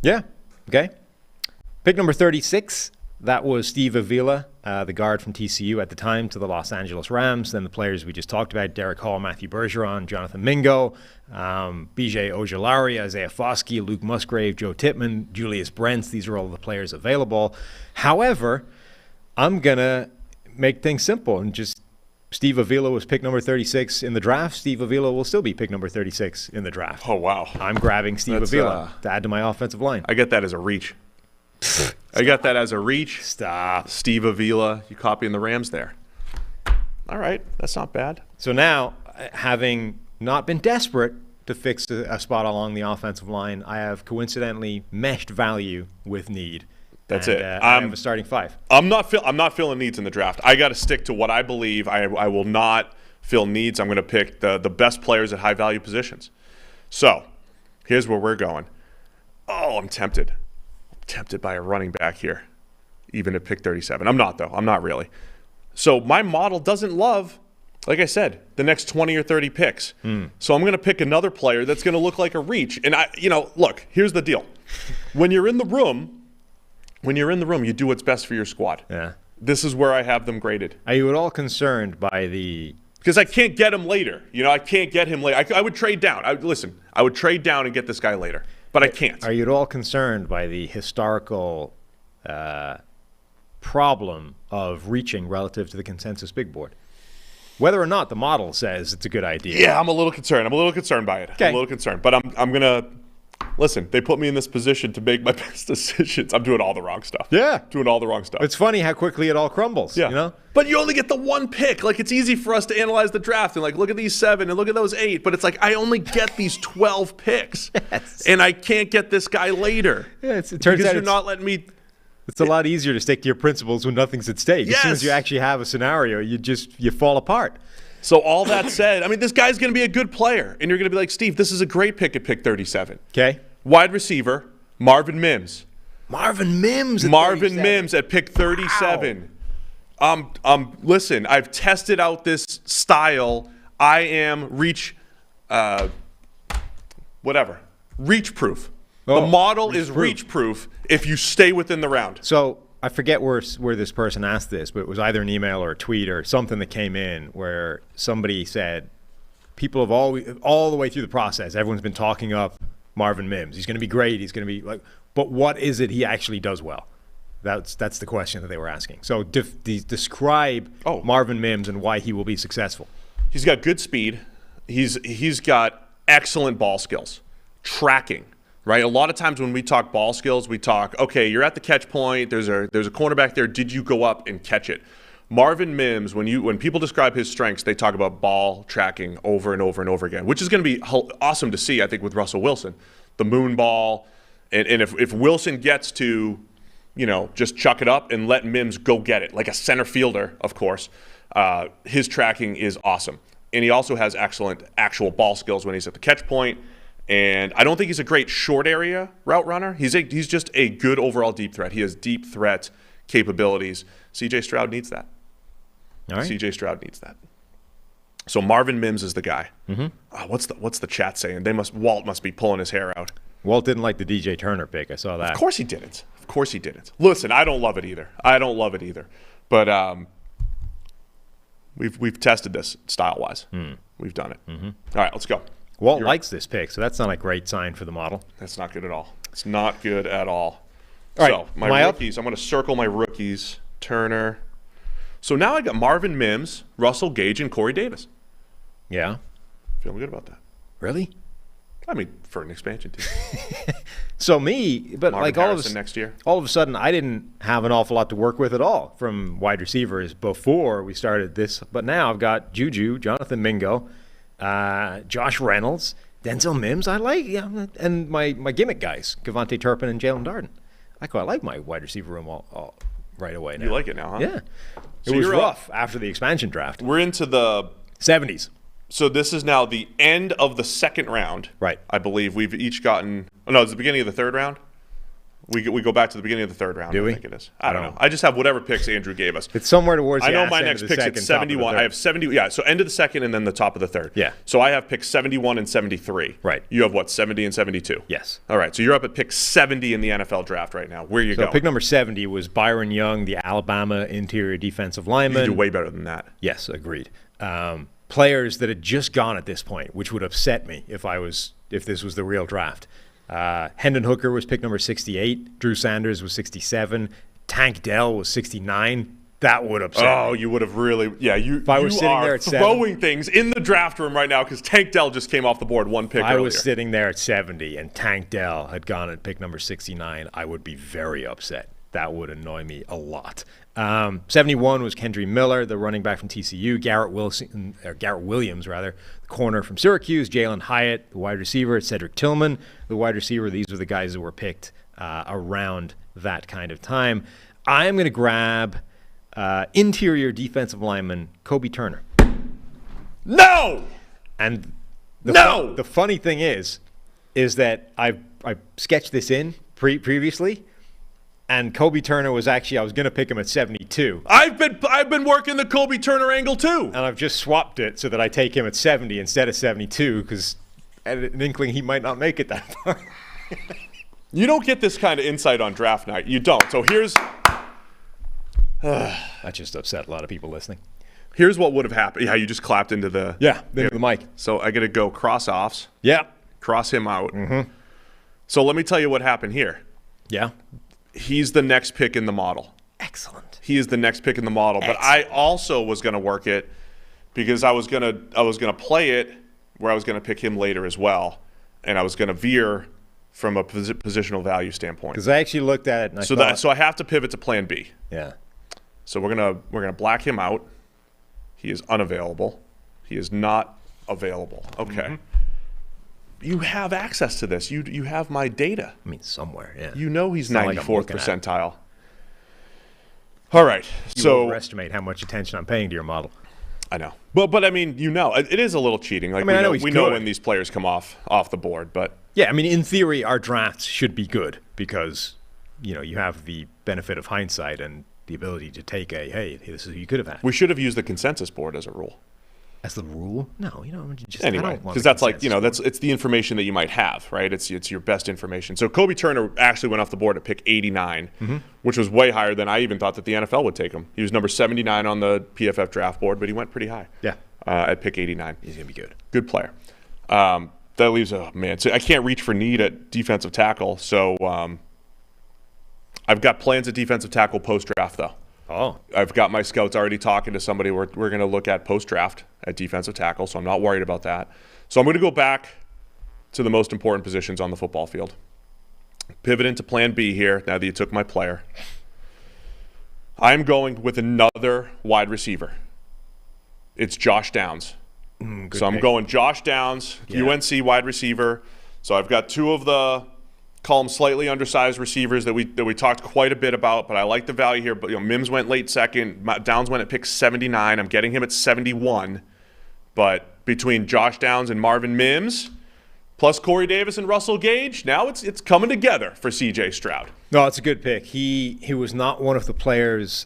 Yeah. Okay. Pick number 36. That was Steve Avila, the guard from TCU at the time, to the Los Angeles Rams. Then the players we just talked about, Derek Hall, Matthew Bergeron, Jonathan Mingo, BJ Ojulari, Isaiah Foskey, Luke Musgrave, Joe Tippmann, Julius Brents. These are all the players available. However, I'm going to make things simple and just Steve Avila was pick number 36 in the draft. Steve Avila will still be pick number 36 in the draft. Oh, wow. I'm grabbing Steve Avila to add to my offensive line. I get that as a reach. I got that as a reach. Stop. Steve Avila, you copying the Rams there. All right, that's not bad. So now, having not been desperate to fix a spot along the offensive line, I have coincidentally meshed value with need. That's it. I have a starting 5. I'm not filling needs in the draft. I got to stick to what I believe. I will not fill needs. I'm going to pick the best players at high value positions. So here's where we're going. Oh, I'm tempted. Tempted by a running back here, even at pick 37. I'm not, though. I'm not really. So my model doesn't love, like I said, the next 20 or 30 picks. So I'm going to pick another player that's going to look like a reach. And look, here's the deal. When you're in the room, you do what's best for your squad. Yeah. This is where I have them graded. Are you at all concerned by the... Because I can't get him later. I can't get him later. I would trade down. I would trade down and get this guy later. But I can't. Are you at all concerned by the historical problem of reaching relative to the consensus big board. Whether or not the model says it's a good idea. Yeah, I'm a little concerned. I'm a little concerned by it. Okay. I'm a little concerned. But I'm going to – listen, they put me in this position to make my best decisions. I'm doing all the wrong stuff. Yeah. Doing all the wrong stuff. It's funny how quickly it all crumbles, Yeah. you know? But you only get the one pick. Like, it's easy for us to analyze the draft and, like, look at these 7 and look at those 8. But it's like I only get these 12 picks. Yes. And I can't get this guy later. Yeah, it turns because out you're not letting me – it's a lot easier to stick to your principles when nothing's at stake. As soon as Yes. you actually have a scenario, you fall apart. So all that said, I mean, this guy's going to be a good player. And you're going to be like, Steve, this is a great pick at pick 37. Okay. Wide receiver, Marvin Mims. Marvin Mims at Marvin 37. Mims at pick 37. Listen, I've tested out this style. I am reach proof. The model is reach proof if you stay within the round. So I forget where this person asked this, but it was either an email or a tweet or something that came in where somebody said, people have all the way through the process, everyone's been talking up Marvin Mims. He's going to be great. He's going to be like, but what is it he actually does well? That's the question that they were asking. So describe Marvin Mims and why he will be successful. He's got good speed. He's got excellent ball skills, tracking. Right, a lot of times when we talk ball skills, we talk, okay, you're at the catch point. There's a cornerback there. Did you go up and catch it? Marvin Mims, when people describe his strengths, they talk about ball tracking over and over and over again, which is going to be awesome to see, I think, with Russell Wilson. The moon ball, and if Wilson gets to, just chuck it up and let Mims go get it, like a center fielder, of course, his tracking is awesome. And he also has excellent actual ball skills when he's at the catch point. And I don't think he's a great short area route runner. He's just a good overall deep threat. He has deep threat capabilities. C.J. Stroud needs that. All right. C.J. Stroud needs that. So Marvin Mims is the guy. Mm-hmm. What's the chat saying? Walt must be pulling his hair out. Walt didn't like the DJ Turner pick. I saw that. Of course he didn't. Listen, I don't love it either. But we've tested this style-wise. We've done it. Mm-hmm. All right, let's go. Walt likes this pick, so that's not a great sign for the model. That's not good at all. It's not good at all. All right, so, my rookies. I'm going to circle my rookies. Turner. So now I got Marvin Mims, Russell Gage, and Corey Davis. Yeah. Feeling good about that. Really? I mean, for an expansion team. So but Marvin like Harrison next year. All of a sudden, I didn't have an awful lot to work with at all from wide receivers before we started this. But now I've got Juju, Jonathan Mingo, Josh Reynolds, Denzel Mims. I like, and my gimmick guys, Kevontae Turpin and Jalen Darden. I quite like my wide receiver room all right away now. You like it now, huh? Yeah. So it was you're rough after the expansion draft. We're into the 70s. So this is now the end of the second round. Right. I believe we've each gotten. Oh no, it's the beginning of the third round. We go back to the beginning of the third round. Do we? I think it is. I don't know. I just have whatever picks Andrew gave us. It's somewhere towards the I know ass my end next of the pick's second, at 71. top of the I have 70. Yeah, so end of the second and then the top of the third. Yeah. So I have picks 71 and 73. Right. You have what, 70 and 72? Yes. All right. So you're up at pick 70 in the NFL draft right now. Where are you So going? pick number 70 was Byron Young, the Alabama interior defensive lineman. You do way better than that. Yes, agreed. Players that had just gone at this point, which would upset me if this was the real draft. Hendon Hooker was pick number 68. Drew Sanders was 67. Tank Dell was 69. That would upset me. Oh, you would have really, yeah. If I was sitting there at throwing things in the draft room right now because Tank Dell just came off the board one pick If I earlier. was sitting there at 70 and Tank Dell had gone at pick number 69, I would be very upset. That would annoy me a lot. 71 was Kendry Miller, the running back from TCU. Garrett Williams, the corner from Syracuse. Jalen Hyatt, the wide receiver. Cedric Tillman, the wide receiver. These were the guys that were picked around that kind of time. I'm going to grab interior defensive lineman Kobe Turner. No! And No! The funny thing is that I sketched this in previously. And Kobe Turner was actually, I was going to pick him at 72. I've been working the Kobe Turner angle too. And I've just swapped it so that I take him at 70 instead of 72 because I had an inkling he might not make it that far. You don't get this kind of insight on draft night. You don't. So here's That just upset a lot of people listening. Here's what would have happened. Yeah, you just clapped into the Into the mic. So I got to go cross-offs. Yeah. Cross him out. Mm-hmm. So let me tell you what happened here. Yeah. he's the next pick in the model. Excellent. He is the next pick in the model. But I also was going to work it because I was gonna play it where I was going to pick him later as well, and I was going to veer from a positional value standpoint. Because I actually looked at it, and so I have to pivot to Plan B. Yeah. So we're gonna black him out. He is unavailable. He is not available. Okay. Mm-hmm. You have access to this. You have my data. I mean, somewhere. Yeah. You know he's 94th percentile. All right. You overestimate how much attention I'm paying to your model. I know, but I mean, it is a little cheating. Like, I mean, we know when these players come off the board, but yeah, I mean, in theory, our drafts should be good because you have the benefit of hindsight and the ability to take hey, this is who you could have had. We should have used the consensus board as a rule. As the rule? No, just anyway, because that's like it's the information that you might have, right? It's your best information. So Kobe Turner actually went off the board at pick 89, which was way higher than I even thought that the NFL would take him. He was number 79 on the PFF draft board, but he went pretty high. Yeah, at pick 89. He's gonna be good. Good player. That leaves so I can't reach for need at defensive tackle. So I've got plans at defensive tackle post draft though. Oh. I've got my scouts already talking to somebody we're going to look at post-draft at defensive tackle, so I'm not worried about that. So I'm going to go back to the most important positions on the football field. Pivot into Plan B here, now that you took my player. I'm going with another wide receiver. It's Josh Downs. So I'm going Josh Downs, UNC wide receiver. So I've got two of the call them slightly undersized receivers that we talked quite a bit about, but I like the value here. But Mims went late second. Downs went at pick 79. I'm getting him at 71. But between Josh Downs and Marvin Mims, plus Corey Davis and Russell Gage, now it's coming together for C.J. Stroud. No, it's a good pick. He was not one of the players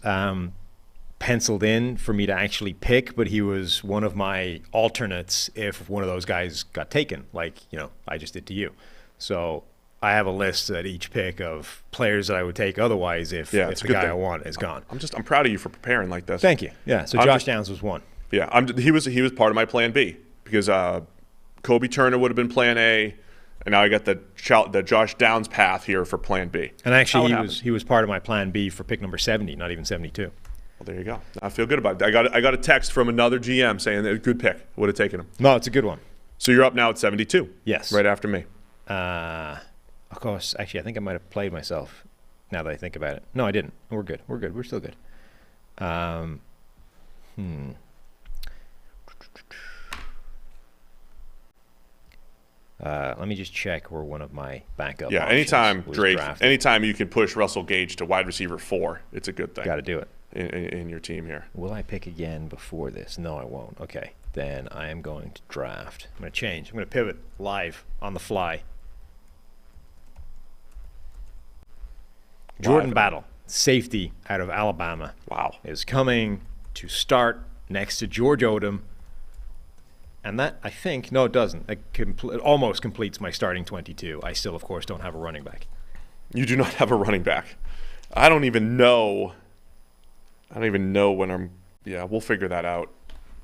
penciled in for me to actually pick, but he was one of my alternates if one of those guys got taken, like I just did to you. So I have a list at each pick of players that I would take otherwise if the guy I want is gone. I'm proud of you for preparing like this. Thank you. Yeah, so Josh Downs was one. Yeah, he was part of my Plan B because Kobe Turner would have been Plan A, and now I got the Josh Downs path here for Plan B. And actually, he was part of my Plan B for pick number 70, not even 72. Well, there you go. I feel good about it. I got a text from another GM saying that good pick. Would have taken him. No, it's a good one. So you're up now at 72. Yes. Right after me. Of course, actually, I think I might have played myself now that I think about it. No, I didn't. We're good. We're still good. Let me just check where one of my backup options anytime, was Drake, drafted. anytime you can push Russell Gage to wide receiver 4, it's a good thing. Got to do it. In your team here. Will I pick again before this? No, I won't. Okay, then I am going to draft. I'm going to change. I'm going to pivot live on the fly. Jordan Battle, safety out of Alabama. Wow. Is coming to start next to George Odom. And that, I think, no, it doesn't. It almost completes my starting 22. I still, of course, don't have a running back. You do not have a running back. I don't even know when I'm. Yeah, we'll figure that out.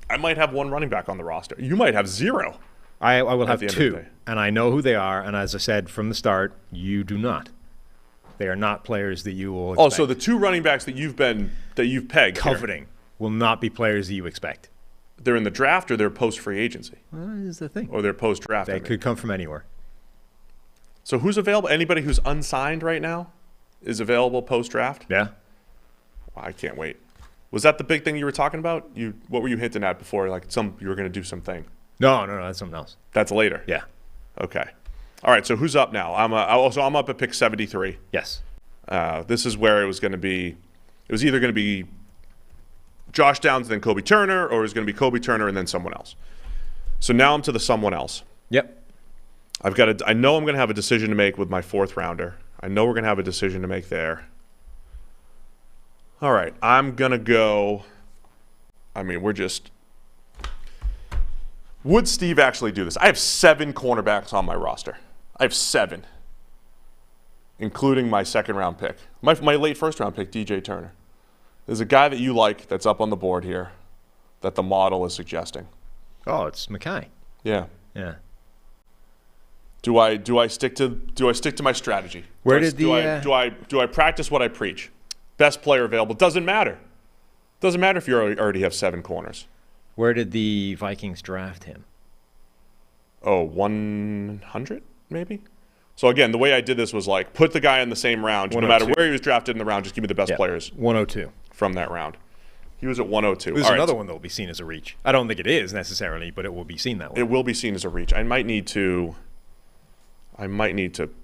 I might have one running back on the roster. You might have 0. I will have 2, and I know who they are. And as I said from the start, you do not. They are not players that you will expect. Oh, so the 2 running backs that you've pegged coveting will not be players that you expect. They're in the draft or they're post-free agency? Well, that is the thing. Or they're post-draft. They could come from anywhere. So who's available? Anybody who's unsigned right now is available post-draft? Yeah. Wow, I can't wait. Was that the big thing you were talking about? What were you hinting at before? Like you were going to do something. No, that's something else. That's later. Yeah. Okay. All right. So who's up now? I'm up at pick 73. Yes. This is where it was going to be. It was either going to be Josh Downs and then Kobe Turner, or it was going to be Kobe Turner and then someone else. So now I'm to the someone else. Yep. I know I'm going to have a decision to make with my 4th rounder. I know we're going to have a decision to make there. All right. I'm going to go. I mean, would Steve actually do this? I have 7 cornerbacks on my roster. I have 7, including my 2nd-round pick. My late 1st-round pick, DJ Turner. There's a guy that you like that's up on the board here that the model is suggesting. Oh, it's Mackay. Yeah. Yeah. Do I stick to my strategy? Do I practice what I preach? Best player available. Doesn't matter. Doesn't matter if you already have 7 corners. Where did the Vikings draft him? Oh, 100 maybe? So again, the way I did this was like put the guy in the same round. No matter where he was drafted in the round, just give me the best players. 102. From that round. He was at 102. There's another one that will be seen as a reach. I don't think it is necessarily, but it will be seen that way. It will be seen as a reach. I might need to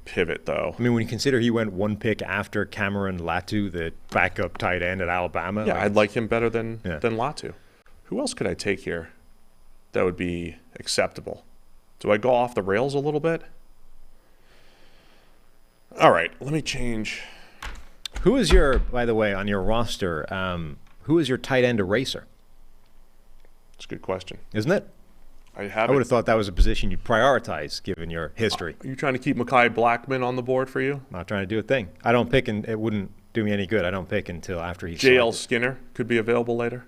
pivot, though. I mean, when you consider he went 1 pick after Cameron Latu, the backup tight end at Alabama. Yeah, I'd like him better than Latu. Who else could I take here that would be acceptable? Do I go off the rails a little bit? All right, let me change. Who is by the way, on your roster, who is your tight end eraser? It's a good question. Isn't it? I would have thought that was a position you'd prioritize given your history. Are you trying to keep Mekhi Blackman on the board for you? Not trying to do a thing. I don't pick, and it wouldn't do me any good. I don't pick until after he's J.L. Skinner could be available later.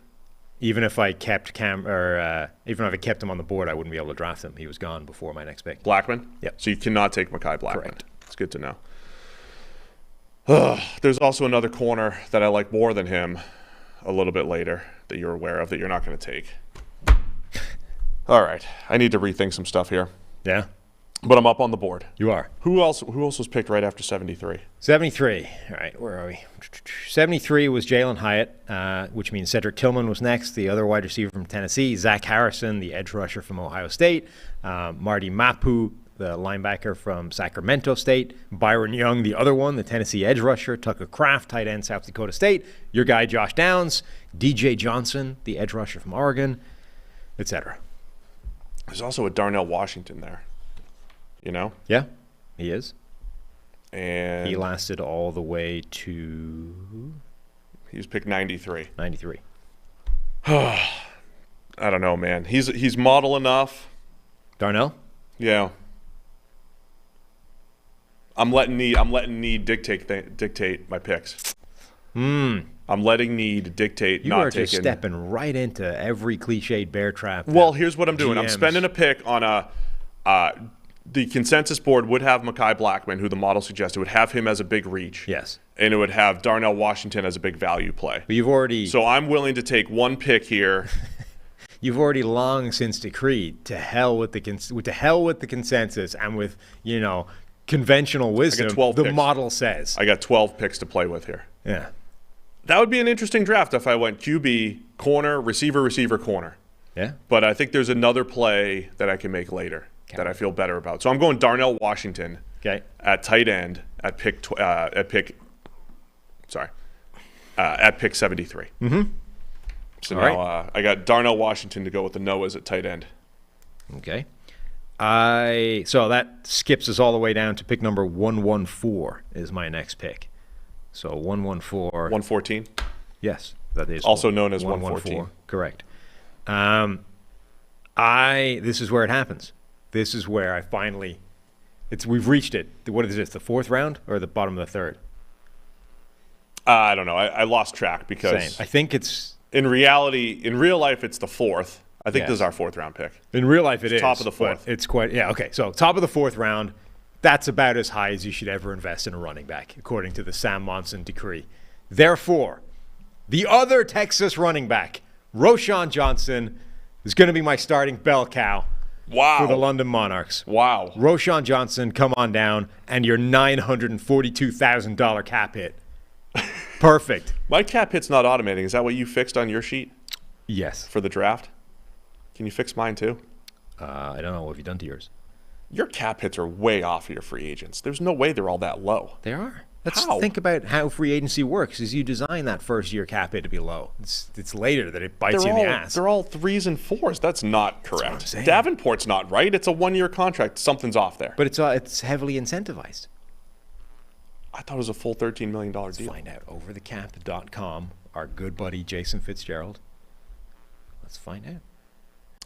Even if I kept even if I kept him on the board, I wouldn't be able to draft him. He was gone before my next pick. Blackman? Yep. So you cannot take Mekhi Blackman. Correct. It's good to know. There's also another corner that I like more than him a little bit later that you're aware of that you're not going to take. All right. I need to rethink some stuff here. Yeah? But I'm up on the board. You are. Who else was picked right after 73? 73. All right, where are we? 73 was Jalen Hyatt, which means Cedric Tillman was next, the other wide receiver from Tennessee. Zach Harrison, the edge rusher from Ohio State. Marty Mapu, the linebacker from Sacramento State. Byron Young, the other one, the Tennessee edge rusher. Tucker Kraft, tight end, South Dakota State. Your guy, Josh Downs. DJ Johnson, the edge rusher from Oregon, etc. There's also a Darnell Washington there. You know? Yeah, he is. And he lasted all the way to... He was picked 93. 93. I don't know, man. He's model enough. Darnell? Yeah. I'm letting need dictate my picks. I'm letting need dictate. You are just stepping right into every cliched bear trap. Well, here's what I'm doing. GMs. I'm spending a pick on the consensus board would have Mekhi Blackman, who the model suggested, would have him as a big reach. Yes. And it would have Darnell Washington as a big value play. But you've already... So I'm willing to take one pick here. You've already long since decreed to hell with the consensus and with, conventional wisdom. I got 12 the picks. Model says. I got 12 picks to play with here. Yeah. That would be an interesting draft if I went QB, corner, receiver, corner. Yeah. But I think there's another play that I can make later that I feel better about. So I'm going Darnell Washington at tight end at pick 73. Mm-hmm. So now I got Darnell Washington to go with the Noahs at tight end. Okay. So that skips us all the way down to pick number 114 is my next pick. So 114. 114? Yes, that is also known as 114. Correct. This is where it happens. This is where I finally we've reached it. What is this, the 4th round or the bottom of the 3rd? I don't know. I lost track because Same. I think it's in real life it's the 4th. I think this is our 4th round pick. In real life it is. Top of the 4th. It's quite okay. So top of the 4th round, that's about as high as you should ever invest in a running back, according to the Sam Monson decree. Therefore, the other Texas running back, Roschon Johnson, is going to be my starting bell cow. Wow. For the London Monarchs. Wow. Roschon Johnson, come on down, and your $942,000 cap hit. Perfect. My cap hit's not automating. Is that what you fixed on your sheet? Yes. For the draft? Can you fix mine too? I don't know. What have you done to yours? Your cap hits are way off of your free agents. There's no way they're all that low. They are. Let's think about how free agency works. Is you design that first year cap hit to be low. It's later that it bites you in the ass. They're all 3s and 4s. That's not correct. That's what I'm saying. Davenport's not right. It's a 1-year contract. Something's off there. But it's heavily incentivized. I thought it was a full $13 million deal. Let's find out. Overthecap.com, our good buddy Jason Fitzgerald. Let's find out.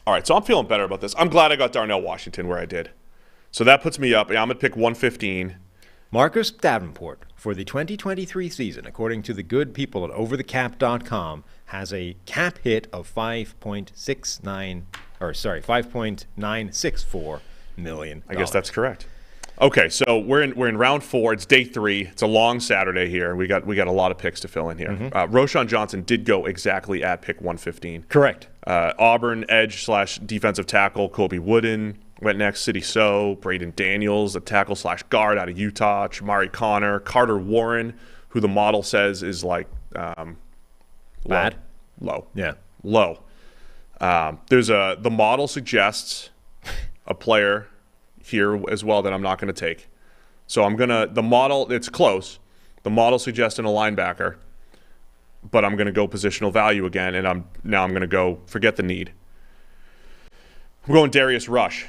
All right, so I'm feeling better about this. I'm glad I got Darnell Washington where I did. So that puts me up. I'm going to pick 115. Marcus Davenport, for the 2023 season, according to the good people at overthecap.com, has a cap hit of 5.964 million. I guess that's correct. Okay, so we're in round 4. It's day 3. It's a long Saturday here. We got a lot of picks to fill in here. Roschon Johnson did go exactly at pick 115. Correct. Auburn edge / defensive tackle Kobe Wooden went next. Sidney So, Braden Daniels, a tackle / guard out of Utah. Chamari Connor, Carter Warren, who the model says is like Bad. Low. Yeah. Low. The model suggests a player here as well that I'm not going to take. So the model, it's close. The model suggesting a linebacker, but I'm going to go positional value again, and I'm going to go forget the need. I'm going Darius Rush.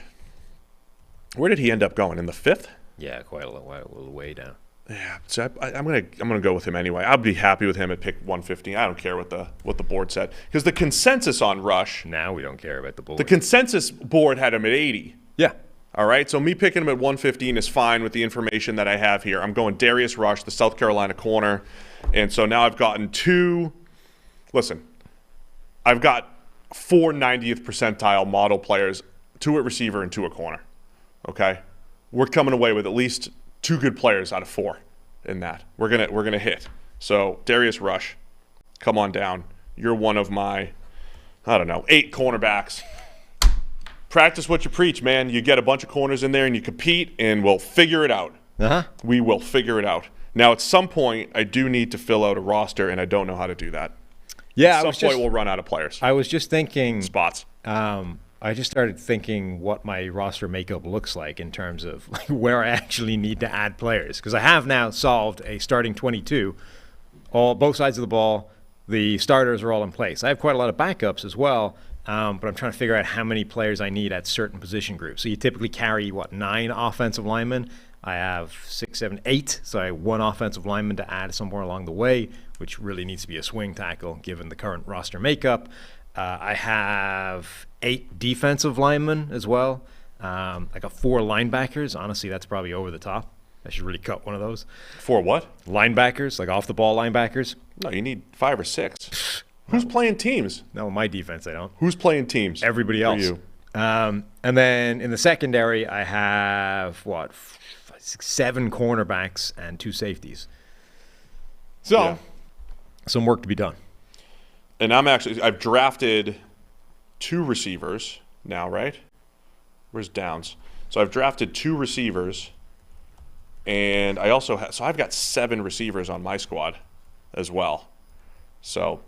Where did he end up going? In the 5th? Yeah, quite a little way down. Yeah, so I'm gonna go with him anyway. I'll be happy with him at pick 115. I don't care what the board said, because the consensus on Rush. Now we don't care about the board. The consensus board had him at 80. Yeah. All right, so me picking him at 115 is fine with the information that I have here. I'm going Darius Rush, the South Carolina corner, and so now I've gotten 2. Listen, I've got 4 90th percentile model players, 2 at receiver and 2 at corner. Okay, we're coming away with at least 2 good players out of 4 in that. We're gonna hit. So Darius Rush, come on down. You're one of my, 8 cornerbacks. Practice what you preach, man. You get a bunch of corners in there and you compete, and we'll figure it out. We will figure it out. Now, at some point, I do need to fill out a roster, and I don't know how to do that. Yeah. At some point, we'll run out of players. I was just thinking Spots. I just started thinking what my roster makeup looks like in terms of where I actually need to add players, because I have now solved a starting 22, both sides of the ball. The starters are all in place. I have quite a lot of backups as well, but I'm trying to figure out how many players I need at certain position groups. So you typically carry 9 offensive linemen. I have 6, 7, 8, so I have 1 offensive lineman to add somewhere along the way, which really needs to be a swing tackle given the current roster makeup. I have 8 defensive linemen as well. I got 4 linebackers. Honestly, that's probably over the top. I should really cut one of those. 4 what? Linebackers, like off-the-ball linebackers. No, you need 5 or 6. Who's playing teams? No, my defense, I don't. Who's playing teams? Everybody else. For you. And then in the secondary, I have, 7 cornerbacks and 2 safeties. So, some work to be done. And I've drafted 2 receivers now, right? Where's Downs? So I've drafted 2 receivers, and I also have, so I've got 7 receivers on my squad as well. So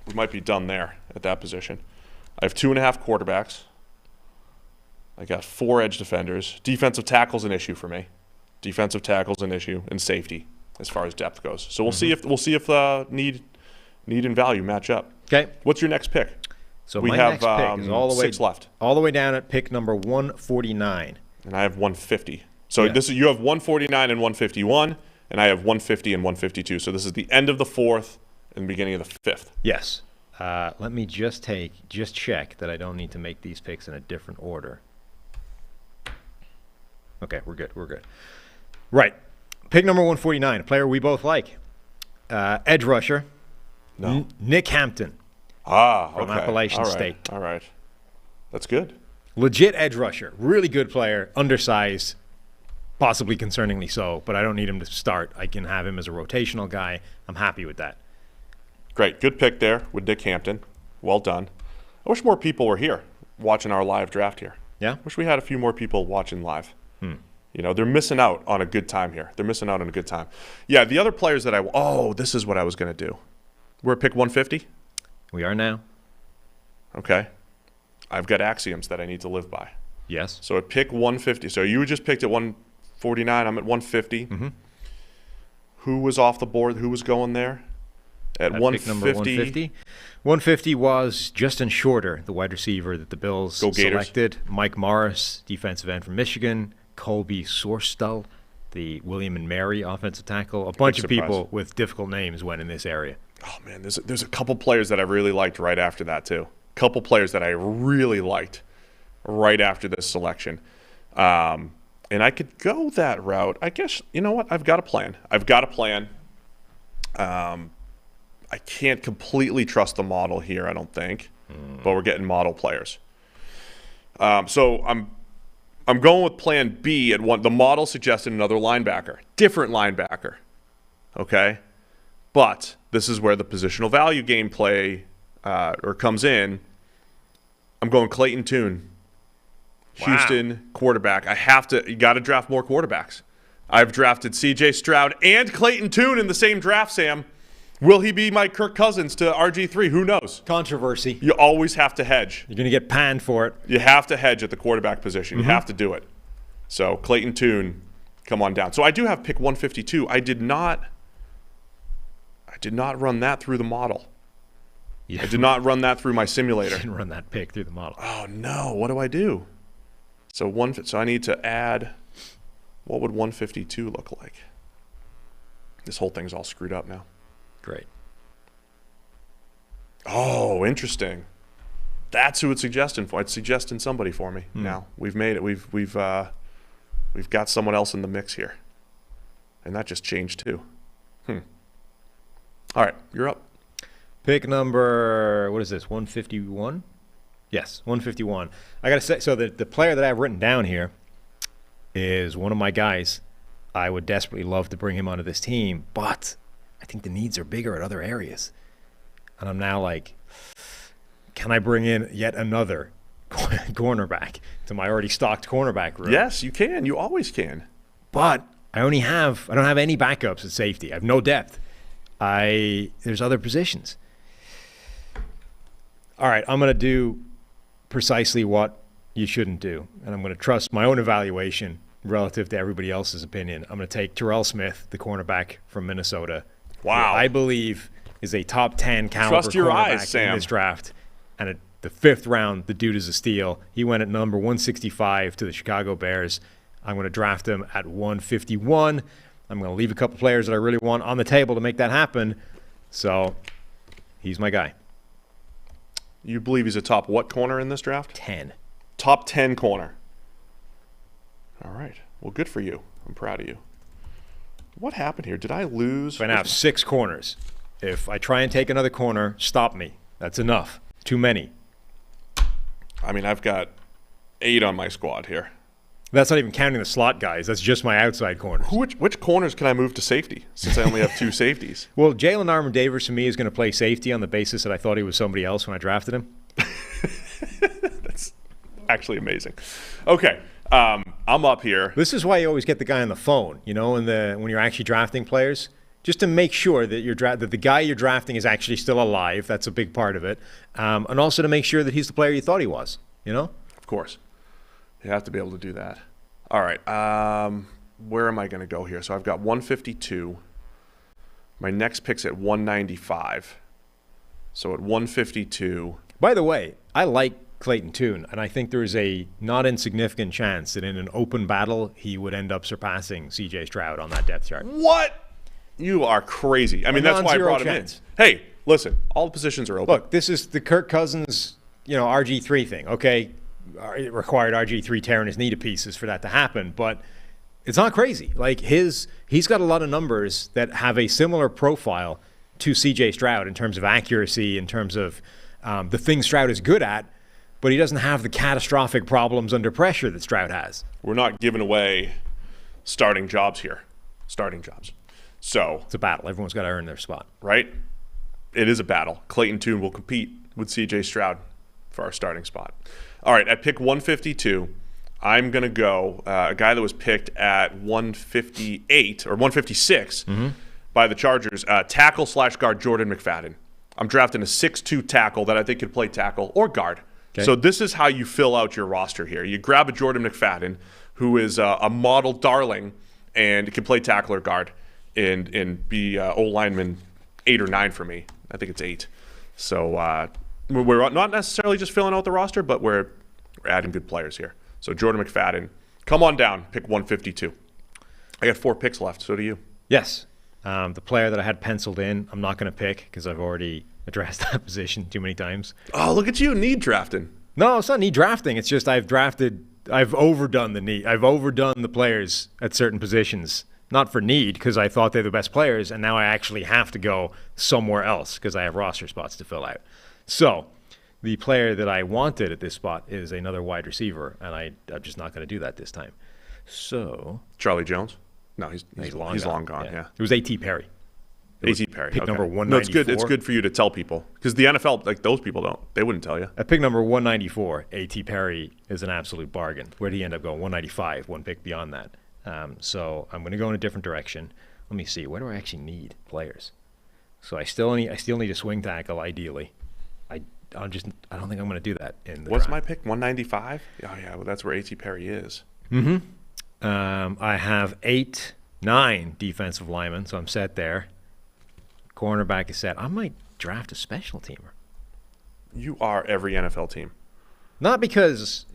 we might be done there at that position. I have 2.5 quarterbacks. I got 4 edge defenders. Defensive tackle's an issue for me. Defensive tackle's an issue, and safety as far as depth goes. So we'll see if need and value match up. Okay. What's your next pick? So we my have next pick is all the way 6 left, all the way down at pick number 149. and I have 150. So Yeah. you have 149 and 151, and I have 150 and 152. So this is the end of the 4th and the beginning of the 5th. Yes. Let me just check that I don't need to make these picks in a different order. Okay, we're good. Right. Pick number 149, a player we both like. Edge rusher. No. Nick Hampton. From Appalachian All right. State. All right. That's good. Legit edge rusher. Really good player. Undersized. Possibly concerningly so, but I don't need him to start. I can have him as a rotational guy. I'm happy with that. Great. Good pick there with Nick Hampton. Well done. I wish more people were here watching our live draft here. Yeah? Wish we had a few more people watching live. They're missing out on a good time here. Yeah, the other players that this is what I was going to do. We're at pick 150? We are now. Okay. I've got axioms that I need to live by. Yes. So at pick 150. So you just picked at 149. I'm at 150. Mm-hmm. Who was off the board? Who was going there? At 150. Pick number 150. 150 was Justin Shorter, the wide receiver that the Bills Go Gators. selected. Mike Morris, defensive end from Michigan. Colby Sorstel, the William and Mary offensive tackle. A bunch of people with difficult names went in this area. Oh, man, there's a couple players that I really liked right after that, too. Couple players that I really liked right after this selection. And I could go that route. I guess, you know what? I've got a plan. I can't completely trust the model here, I don't think. But we're getting model players. So I'm going with plan B at one. The model suggested another linebacker, different linebacker. Okay? But this is where the positional value gameplay comes in. I'm going Clayton Tune. Houston quarterback. You got to draft more quarterbacks. I've drafted C.J. Stroud and Clayton Tune in the same draft, Sam. Will he be my Kirk Cousins to RG3? Who knows? Controversy. You always have to hedge. You're going to get panned for it. You have to hedge at the quarterback position. You have to do it. So Clayton Tune, come on down. So I do have pick 152. I did not run that through the model. Yeah. I did not run that through my simulator. Didn't run that pick through the model. Oh no! What do I do? So I need to add. What would 152 look like? This whole thing's all screwed up now. Great. Oh, interesting. That's who it's suggesting for. It's suggesting somebody for me. Now we've made it. We've got someone else in the mix here, and that just changed too. All right, you're up. Pick number, what is this, 151? Yes, 151. I got to say, so the player that I have written down here is one of my guys. I would desperately love to bring him onto this team, but I think the needs are bigger at other areas. And I'm now like, can I bring in yet another cornerback to my already stocked cornerback room? Yes, you can. You always can. But I don't have any backups at safety. I have no depth. There's other positions. All right, I'm going to do precisely what you shouldn't do, and I'm going to trust my own evaluation relative to everybody else's opinion. I'm going to take Terrell Smith, the cornerback from Minnesota. Wow. Who I believe is a top 10 caliber Trust your cornerback eyes, Sam. in this draft. And at the 5th round, the dude is a steal. He went at number 165 to the Chicago Bears. I'm going to draft him at 151. I'm going to leave a couple players that I really want on the table to make that happen. So he's my guy. You believe he's a top what corner in this draft? 10. Top 10 corner. All right. Well, good for you. I'm proud of you. What happened here? Did I lose? So I now have 6 corners. If I try and take another corner, stop me. That's enough. Too many. I mean, I've got 8 on my squad here. That's not even counting the slot guys. That's just my outside corners. Which corners can I move to safety since I only have 2 safeties? Well, Jalen Armour-Davis for me is going to play safety on the basis that I thought he was somebody else when I drafted him. That's actually amazing. Okay, I'm up here. This is why you always get the guy on the phone, when you're actually drafting players, just to make sure that that the guy you're drafting is actually still alive. That's a big part of it, and also to make sure that he's the player you thought he was. Of course. You have to be able to do that. All right. Where am I going to go here? So I've got 152. My next pick's at 195. So at 152. By the way, I like Clayton Tune, and I think there is a not insignificant chance that in an open battle he would end up surpassing C.J. Stroud on that depth chart. What? You are crazy. I mean, that's why I brought him in. Hey, listen, all the positions are open. Look, this is the Kirk Cousins, RG3 thing, okay? It required RG3 tearing his knee to pieces for that to happen, but it's not crazy. Like he's got a lot of numbers that have a similar profile to CJ Stroud in terms of accuracy, in terms of the things Stroud is good at, but he doesn't have the catastrophic problems under pressure that Stroud has. We're not giving away starting jobs here. Starting jobs. So it's a battle. Everyone's got to earn their spot. Right? It is a battle. Clayton Tune will compete with CJ Stroud for our starting spot. All right, at pick 152, I'm going to go a guy that was picked at 158 or 156 by the Chargers, tackle/guard Jordan McFadden. I'm drafting a 6'2 tackle that I think could play tackle or guard. Okay. So this is how you fill out your roster here. You grab a Jordan McFadden, who is a model darling and can play tackle or guard and be O-lineman 8 or 9 for me. I think it's 8. So we're not necessarily just filling out the roster, but we're adding good players here. So Jordan McFadden, come on down, pick 152. I got 4 picks left. So do you. Yes. The player that I had penciled in, I'm not going to pick because I've already addressed that position too many times. Oh, look at you, need drafting. No, it's not need drafting. It's just I've overdone the need. I've overdone the players at certain positions. Not for need because I thought they're the best players, and now I actually have to go somewhere else because I have roster spots to fill out. So the player that I wanted at this spot is another wide receiver, and I'm just not going to do that this time. So Charlie Jones? No, he's long gone. Yeah. It was A.T. Perry. A.T. Perry. Pick number 194. No, it's good. It's good for you to tell people because the NFL, like those people they wouldn't tell you. At pick number 194, A.T. Perry is an absolute bargain. Where did he end up going? 195, one pick beyond that. So I'm going to go in a different direction. Let me see. Where do I actually need players? So I still need a swing tackle, ideally. I don't think I'm going to do that in the What's draft. my pick? 195? Oh yeah, well that's where A.T. Perry is. Mm-hmm. I have 9 defensive linemen, so I'm set there. Cornerback is set. I might draft a special teamer. You are every NFL team. Not because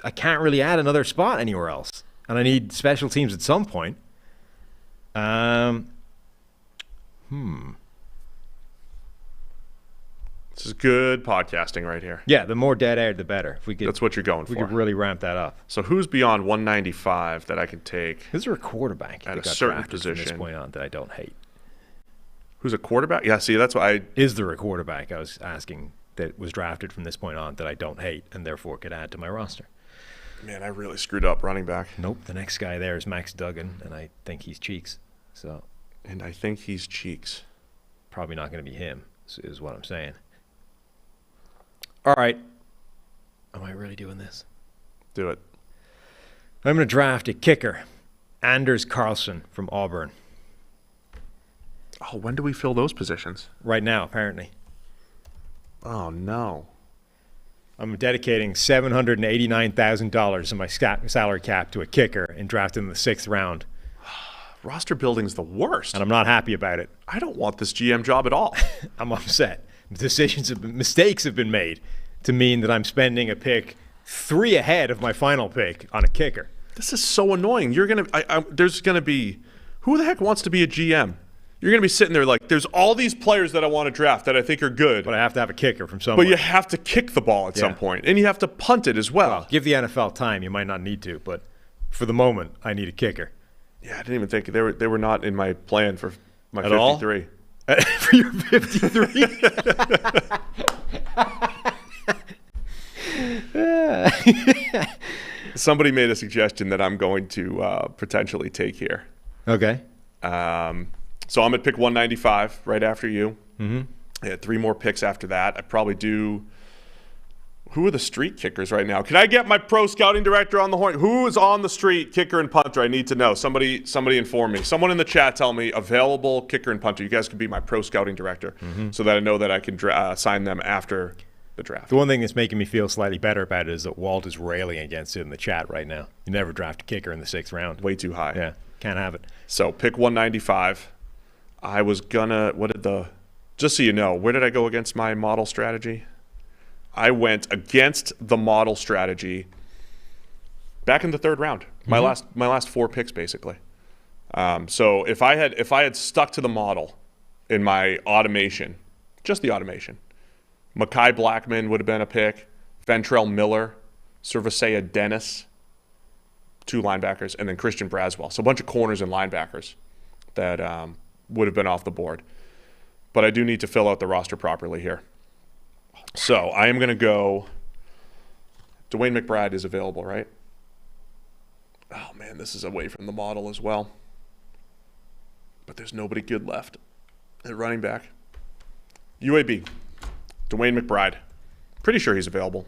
I can't really add another spot anywhere else, and I need special teams at some point. This is good podcasting right here. Yeah, the more dead air, the better. That's what you're going for. We could really ramp that up. So who's beyond 195 that I can take? Is there a quarterback at that a got certain drafted position from this point on that I don't hate? Who's a quarterback? Yeah, see, that's why Is there a quarterback, I was asking, that was drafted from this point on that I don't hate and therefore could add to my roster? Man, I really screwed up running back. Nope, the next guy there is Max Duggan, and I think he's cheeks. So And I think he's cheeks. probably not going to be him, is what I'm saying. All right. Am I really doing this? Do it. I'm going to draft a kicker, Anders Carlson from Auburn. Oh, when do we fill those positions? Right now, apparently. Oh, no. I'm dedicating $789,000 of my salary cap to a kicker and drafting in the 6th round. Roster building's the worst. And I'm not happy about it. I don't want this GM job at all. I'm upset. Mistakes have been made to mean that I'm spending a pick 3 ahead of my final pick on a kicker. This is so annoying. There's gonna be, who the heck wants to be a GM? You're gonna be sitting there like, there's all these players that I want to draft that I think are good, But I have to have a kicker from somewhere. but you have to kick the ball at some point, and you have to punt it as well. Well, give the NFL time. You might not need to, but for the moment, I need a kicker. Yeah, I didn't even think they were not in my plan for my At all? 53. For your 53? Somebody made a suggestion that I'm going to potentially take here. Okay. So I'm at pick 195 right after you. Mm-hmm. I had 3 more picks after that. I probably do. Who are the street kickers right now? Can I get my pro scouting director on the horn? Who is on the street kicker and punter? I need to know. Somebody inform me. Someone in the chat tell me available kicker and punter. You guys can be my pro scouting director so that I know that I can sign them after the draft. The one thing that's making me feel slightly better about it is that Walt is railing against it in the chat right now. You never draft a kicker in the 6th round. Way too high. Yeah, can't have it. So pick 195. I was gonna, just so you know, where did I go against my model strategy? I went against the model strategy back in the 3rd round. My last 4 picks, basically. So if I had stuck to the model in my automation, just the automation, Mekhi Blackman would have been a pick, Ventrell Miller, Cervasea Dennis, 2 linebackers, and then Christian Braswell. So a bunch of corners and linebackers that would have been off the board. But I do need to fill out the roster properly here. So I am going to go. Dwayne McBride is available, right? Oh, man, this is away from the model as well. But there's nobody good left at running back. UAB, Dwayne McBride. Pretty sure he's available.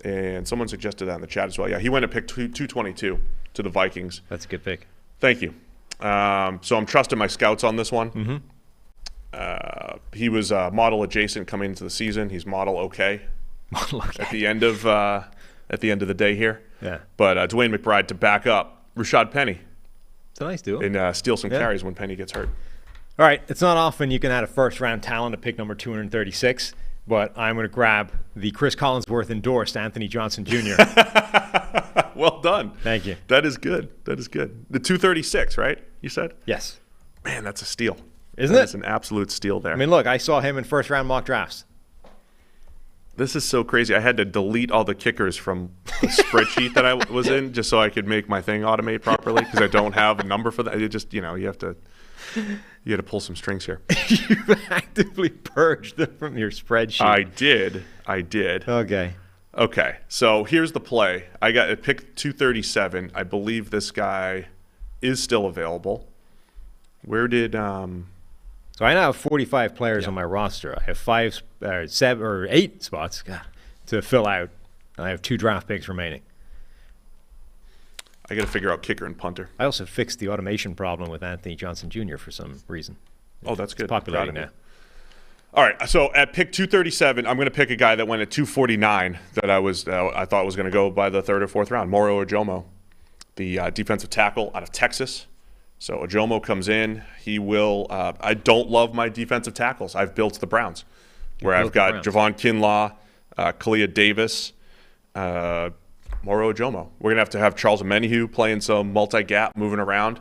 And someone suggested that in the chat as well. Yeah, he went at pick 222 to the Vikings. That's a good pick. Thank you. So I'm trusting my scouts on this one. Mm-hmm. He was model adjacent coming into the season. He's model okay. At the end of the day here. Yeah. But Dwayne McBride to back up Rashad Penny It's a nice deal. and steal some carries when Penny gets hurt. All right, it's not often you can add a 1st-round talent at pick number 236, but I'm going to grab the Chris Collinsworth-endorsed Anthony Johnson Jr. Well done. Thank you. That is good. That is good. The 236, right? You said? Yes. Man, that's a steal. Isn't That's it? an absolute steal there. I mean, look, I saw him in 1st-round mock drafts. This is so crazy. I had to delete all the kickers from the spreadsheet that I was in just so I could make my thing automate properly because I don't have a number for that. It just, you have to. You had to pull some strings here. You've actively purged them from your spreadsheet. I did. Okay. So here's the play. I got at pick 237. I believe this guy is still available. Where did So I now have 45 players on my roster. I have 7 or 8 spots to fill out. I have 2 draft picks remaining. I got to figure out kicker and punter. I also fixed the automation problem with Anthony Johnson Jr. for some reason. Oh, that's good. It's populating now. All right, so at pick 237, I'm going to pick a guy that went at 249 that I thought was going to go by the 3rd or 4th round, Moro Ojomo, the defensive tackle out of Texas. So Ojomo comes in. He will I don't love my defensive tackles. I've built the Browns, where I've got Javon Kinlaw, Kalia Davis, Moro Ojomo. We're going to have Charles Omenihu playing some multi-gap, moving around.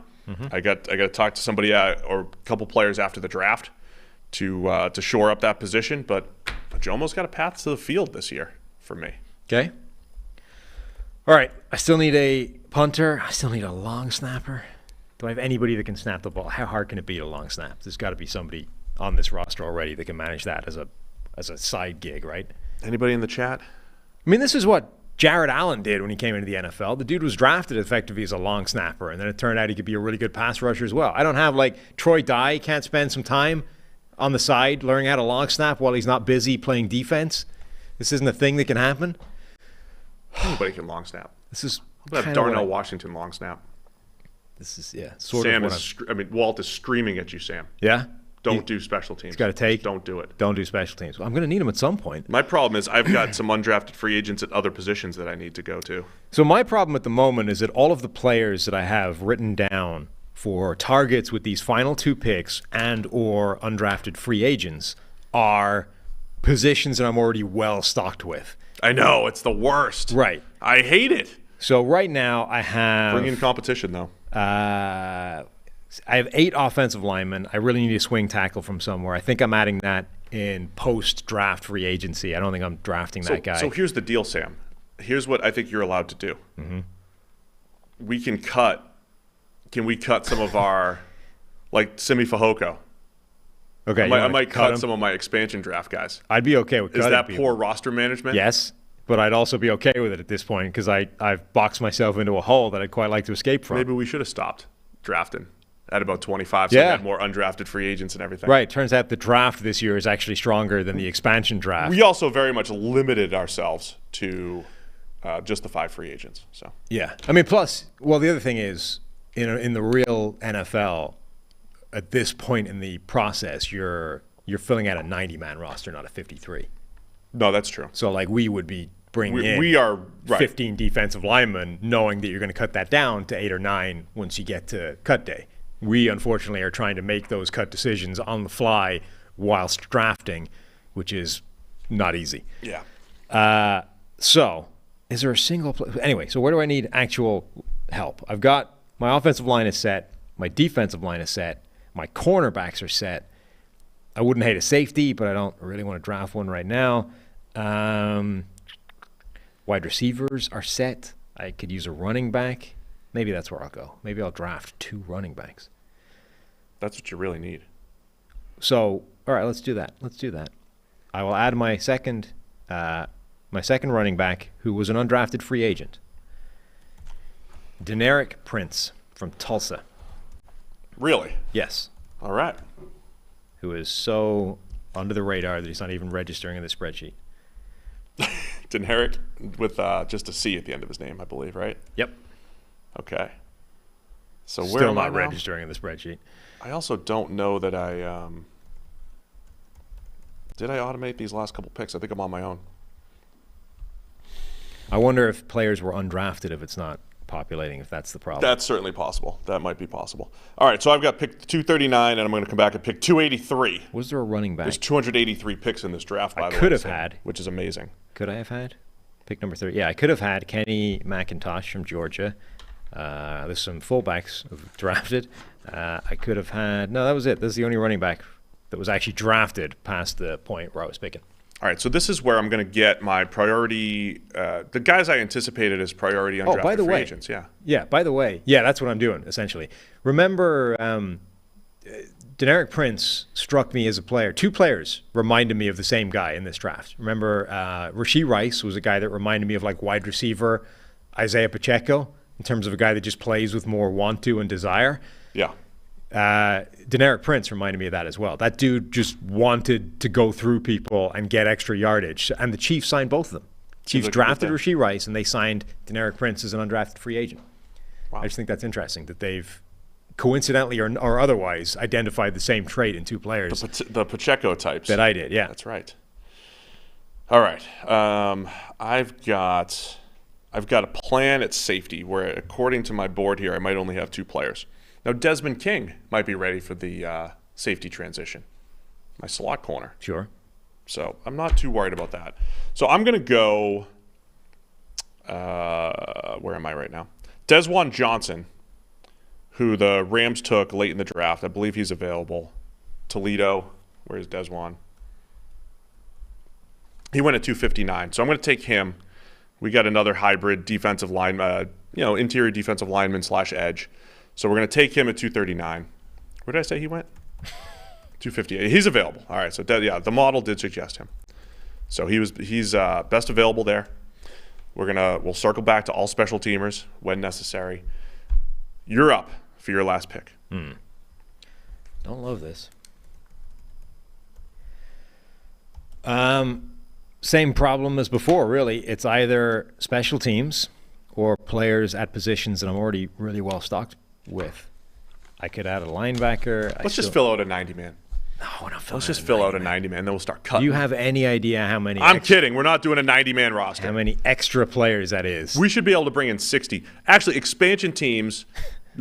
I got to talk to somebody or a couple players after the draft to shore up that position, but Ojomo's got a path to the field this year for me. Okay. All right. I still need a punter. I still need a long snapper. Do I have anybody that can snap the ball? How hard can it be to long snap? There's got to be somebody on this roster already that can manage that as a side gig, right? Anybody in the chat? I mean, this is what Jared Allen did when he came into the NFL. The dude was drafted effectively as a long snapper, and then it turned out he could be a really good pass rusher as well. I don't have, like, Troy Dye can't spend some time on the side learning how to long snap while he's not busy playing defense. This isn't a thing that can happen. Anybody can long snap. This is Darnell Washington long snap. This is, Sam is, Walt is screaming at you, Sam. Yeah? Don't do special teams. He's got to take. Don't do it. Don't do special teams. Well, I'm going to need him at some point. My problem is I've got some undrafted free agents at other positions that I need to go to. So my problem at the moment is that all of the players that I have written down for targets with these final 2 picks and or undrafted free agents are positions that I'm already well stocked with. I know. It's the worst. Right. I hate it. So right now I have... Bring in competition, though. I have 8 offensive linemen. I really need a swing tackle from somewhere. I think I'm adding that in post-draft free agency. I don't think I'm drafting that guy. So here's the deal, Sam. Here's what I think you're allowed to do. We can cut. Can we cut some of our, like Simi Fehoko? Okay. I might cut some of my expansion draft guys. I'd be okay with cutting. Is that poor roster management? Yes. But I'd also be okay with it at this point because I've boxed myself into a hole that I'd quite like to escape from. Maybe we should have stopped drafting at about 25 so we had more undrafted free agents and everything. Right. Turns out the draft this year is actually stronger than the expansion draft. We also very much limited ourselves to just the 5 free agents. So yeah. I mean, plus, well, the other thing is, in the real NFL, at this point in the process, you're filling out a 90-man roster, not a 53. No, that's true. So, like, we would be bringing in we are, right. 15 defensive linemen, knowing that you're going to cut that down to 8 or 9 once you get to cut day. We, unfortunately, are trying to make those cut decisions on the fly whilst drafting, which is not easy. Yeah. So, is there a single anyway, so where do I need actual help? I've got my offensive line is set, my defensive line is set, my cornerbacks are set. I wouldn't hate a safety, but I don't really want to draft one right now. Wide receivers are set. I could use a running back. Maybe that's where I'll go. Maybe I'll draft 2 running backs. That's what you really need. So, all right, let's do that. I will add my second running back, who was an undrafted free agent. Deneric Prince from Tulsa. Really? Yes. All right. Who is so under the radar that he's not even registering in the spreadsheet. Deneric with just a C at the end of his name, I believe, right? Yep. Okay. So where Still am I not now? registering in the spreadsheet. I also don't know that I did I automate these last couple picks? I think I'm on my own. I wonder if players were undrafted if it's not populating, if that's the problem. That's certainly possible. That might be possible. All right, so I've got pick 239, and I'm going to come back and pick 283. Was there a running back? There's 283 picks in this draft, by the way. I could have had. Which is amazing. Could I have had? Pick number 30. Yeah, I could have had Kenny McIntosh from Georgia. There's some fullbacks drafted. I could have had... No, that was it. This is the only running back that was actually drafted past the point where I was picking. All right, so this is where I'm going to get my priority, the guys I anticipated as priority undrafted free agents. Yeah. Yeah, by the way. Yeah, that's what I'm doing, essentially. Remember, Deneric Prince struck me as a player. Two players reminded me of the same guy in this draft. Remember, Rashee Rice was a guy that reminded me of like wide receiver Isaiah Pacheco in terms of a guy that just plays with more want to and desire. Yeah. Deneric Prince reminded me of that as well. That dude just wanted to go through people and get extra yardage. And the Chiefs signed both of them. Chiefs drafted Rashee Rice, and they signed Deneric Prince as an undrafted free agent. Wow. I just think that's interesting that they've coincidentally or otherwise identified the same trait in two players. The Pacheco types. That I did, yeah. That's right. All right. I've got a plan at safety where, according to my board here, I might only have two players. Now, Desmond King might be ready for the safety transition, my slot corner. Sure. So I'm not too worried about that. So I'm going to go, where am I right now? Desjuan Johnson, who the Rams took late in the draft. I believe he's available. Toledo, where's Desjuan? He went at 259. So I'm going to take him. We got another hybrid defensive line, interior defensive lineman / edge. So we're going to take him at 239. Where did I say he went? 258. He's available. All right. So the model did suggest him. So he's best available there. We'll circle back to all special teamers when necessary. You're up for your last pick. Don't love this. Same problem as before, really. It's either special teams or players at positions that I'm already really well stocked with. I could add a linebacker. Let's just fill out a 90-man. No, we're not filling. Let's just fill out a 90-man, then we'll start cutting. Do you have any idea how many? I'm kidding. We're not doing a 90-man roster. How many extra players that is? We should be able to bring in 60. Actually, expansion teams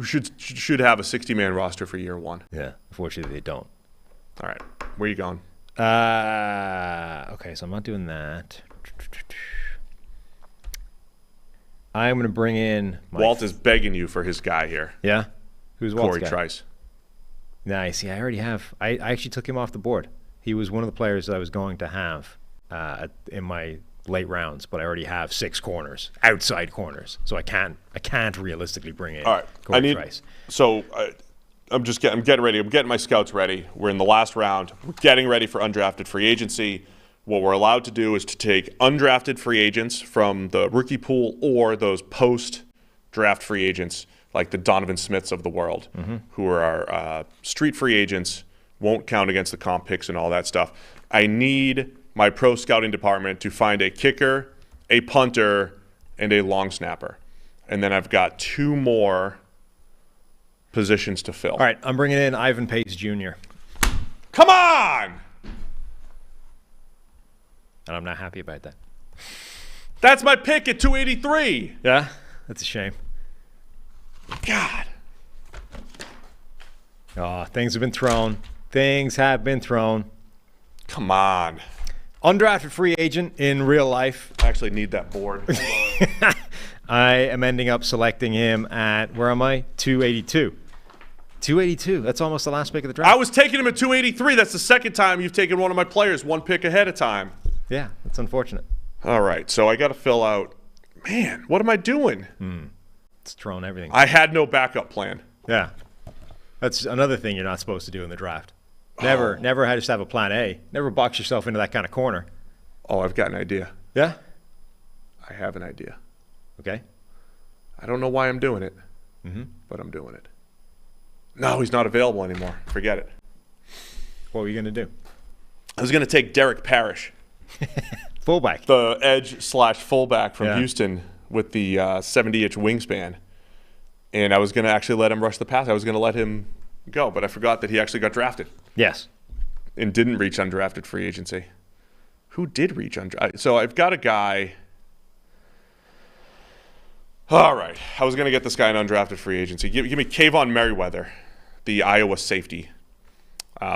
should have a 60-man roster for year one. Yeah, unfortunately they don't. All right, where are you going? Okay, so I'm not doing that. I'm going to bring in... Walt is begging you for his guy here. Yeah? Who's Walt's Corey guy? Trice. Nice. Yeah, I already have. I actually took him off the board. He was one of the players that I was going to have in my late rounds, but I already have 6 corners, outside corners, so I can't realistically bring in Corey Trice. So I'm getting ready. I'm getting my scouts ready. We're in the last round. We're getting ready for undrafted free agency. What we're allowed to do is to take undrafted free agents from the rookie pool or those post-draft free agents like the Donovan Smiths of the world, who are our street free agents, won't count against the comp picks and all that stuff. I need my pro scouting department to find a kicker, a punter, and a long snapper. And then I've got 2 more positions to fill. All right, I'm bringing in Ivan Pace Jr. Come on! And I'm not happy about that. That's my pick at 283. Yeah? That's a shame. God. Oh, things have been thrown. Things have been thrown. Come on. Undrafted free agent in real life. I actually need that board. I am ending up selecting him at, where am I? 282. 282. That's almost the last pick of the draft. I was taking him at 283. That's the second time you've taken one of my players 1 pick ahead of time. Yeah, that's unfortunate. All right, so I got to fill out. Man, what am I doing? It's thrown everything. I had no backup plan. Yeah. That's another thing you're not supposed to do in the draft. Never had to have a plan A. Never box yourself into that kind of corner. Oh, I've got an idea. Yeah? I have an idea. Okay. I don't know why I'm doing it, but I'm doing it. No, he's not available anymore. Forget it. What were you going to do? I was going to take Derek Parrish. Fullback. The edge / fullback from Houston with the 70-inch wingspan. And I was going to actually let him rush the pass. I was going to let him go, but I forgot that he actually got drafted. Yes. And didn't reach undrafted free agency. Who did reach undrafted? So I've got a guy. All right. I was going to get this guy in undrafted free agency. Give me Kayvon Merriweather, the Iowa safety.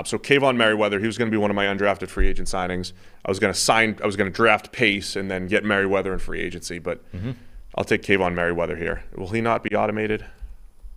So Kayvon Merriweather, he was going to be one of my undrafted free agent signings. I was going to draft Pace and then get Merriweather in free agency, but I'll take Kayvon Merriweather here. Will he not be automated?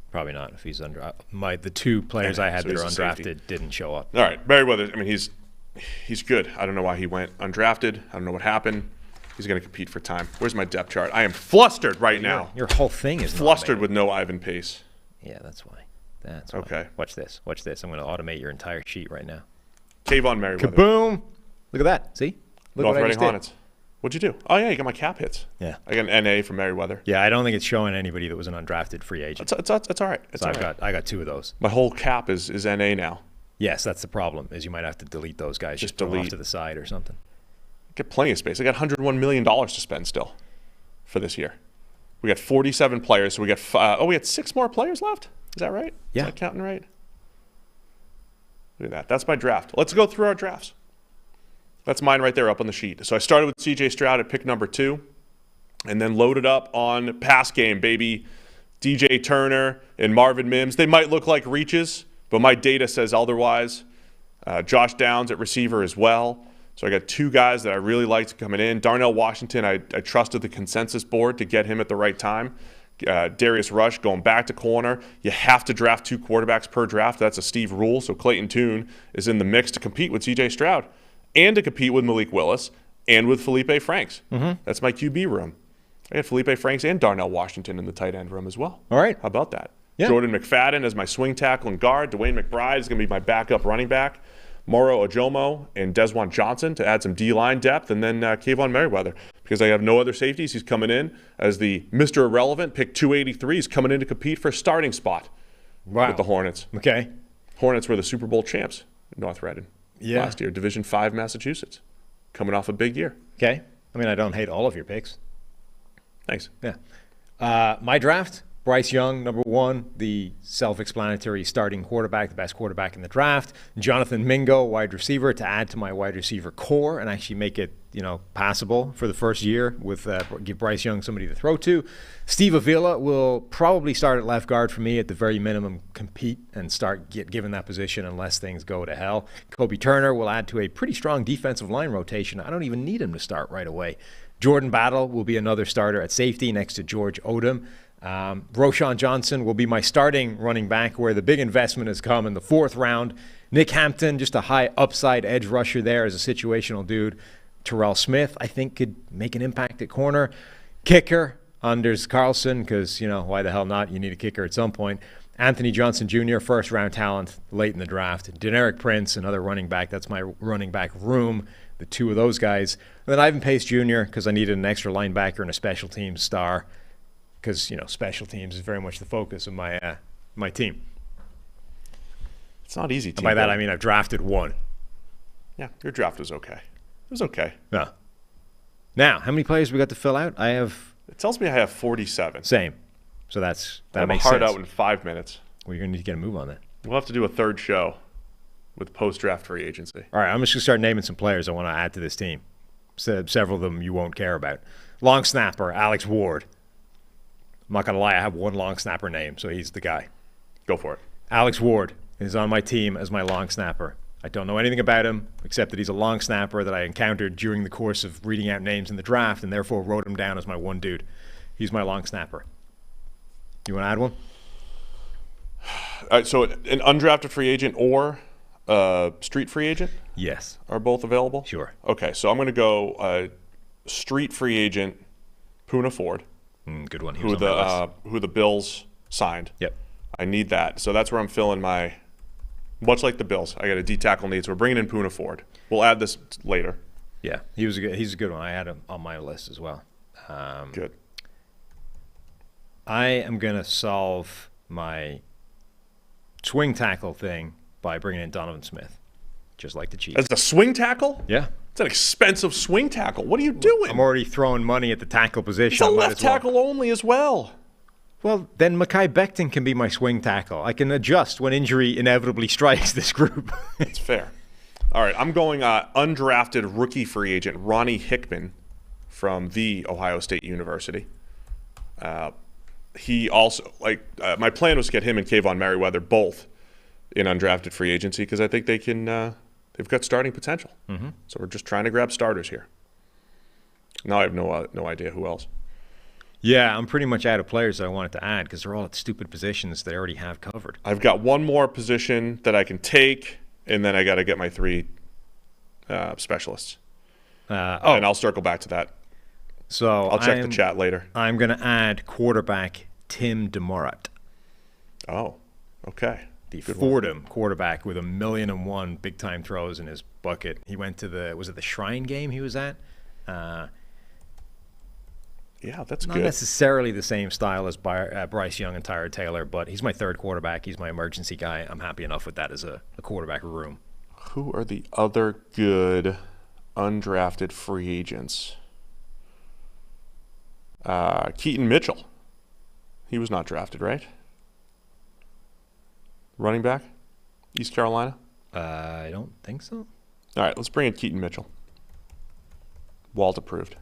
Probably not if he's under. The 2 players I had that are undrafted didn't show up. All right, Merriweather. I mean, he's good. I don't know why he went undrafted. I don't know what happened. He's going to compete for time. Where's my depth chart? I am flustered right now. Your whole thing is flustered with no Ivan Pace. Yeah, that's why. That's why. Okay. Watch this. Watch this. I'm going to automate your entire sheet right now. Kayvon Merriweather. Kaboom! Look at that. See? Look North what I Reading just did. Hornets. What'd you do? Oh, yeah, you got my cap hits. Yeah. I got an NA from Merriweather. Yeah, I don't think it's showing anybody that was an undrafted free agent. It's all right. It's So all right. I got 2 of those. My whole cap is NA now. Yes, that's the problem. Is you might have to delete those guys. Just put them off delete. to the side or something. Get plenty of space. I got $101 million to spend still for this year. We got 47 players, so we got we got 6 more players left. Is that right? Yeah. Is that counting right? Look at that. That's my draft. Let's go through our drafts. That's mine right there up on the sheet. So I started with CJ Stroud at pick number 2, and then loaded up on pass game, baby. DJ Turner and Marvin Mims. They might look like reaches, but my data says otherwise. Josh Downs at receiver as well. So I got 2 guys that I really liked coming in. Darnell Washington, I trusted the consensus board to get him at the right time. Darius Rush going back to corner. You have to draft 2 quarterbacks per draft. That's a Steve rule. So Clayton Tune is in the mix to compete with CJ Stroud and to compete with Malik Willis and with Felipe Franks. That's my QB room. I got Felipe Franks and Darnell Washington in the tight end room as well. All right. How about that? Yeah. Jordan McFadden as my swing tackle and guard. Dwayne McBride is going to be my backup running back. Moro Ojomo and Desjuan Johnson to add some D-line depth, and then Kayvon Merriweather. Because I have no other safeties, he's coming in as the Mr. Irrelevant, pick 283. He's coming in to compete for a starting spot with the Hornets. Okay. Hornets were the Super Bowl champs in North Reading Yeah. last year. Division 5 Massachusetts. Coming off a big year. Okay. I mean, I don't hate all of your picks. Thanks. Yeah. My draft, Bryce Young, number 1, the self-explanatory starting quarterback, the best quarterback in the draft. Jonathan Mingo, wide receiver, to add to my wide receiver core and actually make it, passable for the first year with give Bryce Young somebody to throw to. Steve Avila will probably start at left guard for me, at the very minimum compete and start given that position unless things go to hell. Kobe Turner will add to a pretty strong defensive line rotation. I don't even need him to start right away. Jordan Battle will be another starter at safety next to George Odom. Roshan Johnson will be my starting running back, where the big investment has come in the 4th round. Nick Hampton, just a high upside edge rusher there as a situational dude. Terrell Smith, I think, could make an impact at corner. Kicker, Anders Carlson, because, why the hell not? You need a kicker at some point. Anthony Johnson Jr., first-round talent late in the draft. Deneric Prince, another running back. That's my running back room, the 2 of those guys. And then Ivan Pace Jr., because I needed an extra linebacker and a special teams star, because, special teams is very much the focus of my team. It's not easy. And by that, I mean I've drafted 1. Yeah, your draft was okay. It was okay. No. Now, how many players we got to fill out? I have... It tells me I have 47. Same. So that I have makes a hard sense. out in 5 minutes. Well, you're going to need to get a move on that. We'll have to do a 3rd show with post-draft free agency. All right, I'm just going to start naming some players I want to add to this team. Several of them you won't care about. Long snapper, Alex Ward. I'm not going to lie, I have 1 long snapper name, so he's the guy. Go for it. Alex Ward is on my team as my long snapper. I don't know anything about him except that he's a long snapper that I encountered during the course of reading out names in the draft and therefore wrote him down as my 1 dude. He's my long snapper. You want to add one? All right, so an undrafted free agent or street free agent Yes. are both available? Sure. Okay, so I'm going to go street free agent Poona Ford, Good one. He was on my list. who the Bills signed. Yep. I need that. So that's where I'm filling my, much like the Bills, I got a D-tackle need, so we're bringing in Poona Ford. We'll add this later. Yeah, he's a good one. I had him on my list as well. Good. I am going to solve my swing tackle thing by bringing in Donovan Smith, just like the Chiefs. As a swing tackle? Yeah. It's an expensive swing tackle. What are you doing? I'm already throwing money at the tackle position. It's a I might left as well. tackle only as well. Well, then Mekhi Becton can be my swing tackle. I can adjust when injury inevitably strikes this group. That's fair. All right, I'm going undrafted rookie free agent Ronnie Hickman from the Ohio State University. He also, my plan was to get him and Kayvon Merriweather both in undrafted free agency because I think they can. They've got starting potential. Mm-hmm. So we're just trying to grab starters here. Now I have no idea who else. Yeah, I'm pretty much out of players that I wanted to add because they're all at stupid positions that I already have covered. I've got one more position that I can take, and then I got to get my 3 specialists. And I'll circle back to that. So I'll check the chat later. I'm going to add quarterback Tim DeMorat. Oh. Okay. The Good one. Fordham quarterback with 1,000,001 big-time throws in his bucket. He went to was it the Shrine game he was at? Yeah, that's Not good. necessarily the same style as Bryce Young and Tyrod Taylor, but he's my third quarterback. He's my emergency guy. I'm happy enough with that as a quarterback room. Who are the other good undrafted free agents? Keaton Mitchell. He was not drafted, right? Running back? East Carolina? I don't think so. All right, let's bring in Keaton Mitchell. Walt approved.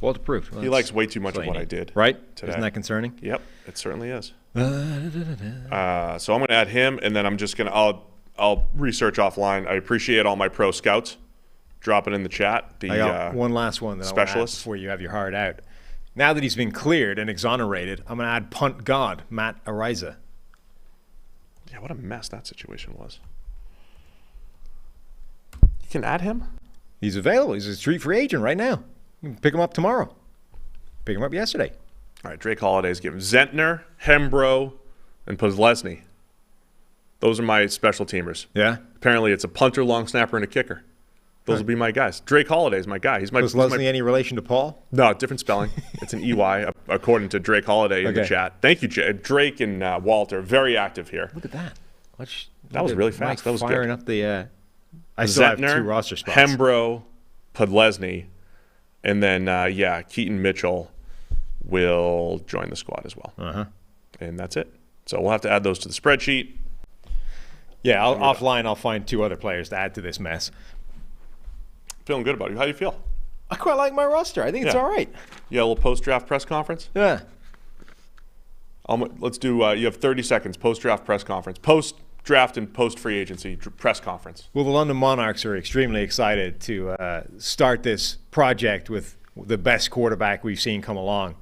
Walt approved. Well, He likes way too much of what I did. Right? Today. Isn't that concerning? Yep, it certainly is. So I'm going to add him, and then I'm just going to I'll research offline. I appreciate all my pro scouts. Drop it in the chat. I got one last one that specialists. I want to add before you have your heart out. Now that he's been cleared and exonerated, I'm going to add punt god Matt Ariza. Yeah, what a mess that situation was. You can add him? He's available. He's a street free agent right now. You can pick him up tomorrow. Pick him up yesterday. All right, Drake Holiday's given Zentner, Hembro, and Palazzolo. Those are my special teamers. Yeah. Apparently, it's a punter, long snapper, and a kicker. Those will be my guys. Drake Holiday's my guy. Was Leslie any relation to Paul? No, different spelling. It's an EY, according to Drake Holiday in the chat. Thank you, Drake and Walter. Very active here. Look at that. That was really fast. That was firing good. Up the. I still have Zentner, 2 roster spots. Hembro, Palazzolo, and then Keaton Mitchell will join the squad as well. And that's it. So we'll have to add those to the spreadsheet. Yeah, offline I'll find 2 other players to add to this mess. Feeling good about it. How do you feel? I quite like my roster. I think it's all right. Yeah, a little post-draft press conference? Yeah. Let's do, you have 30 seconds, post-draft press conference. Post-draft and post-free agency press conference. Well, the London Monarchs are extremely excited to start this project with the best quarterback we've seen come along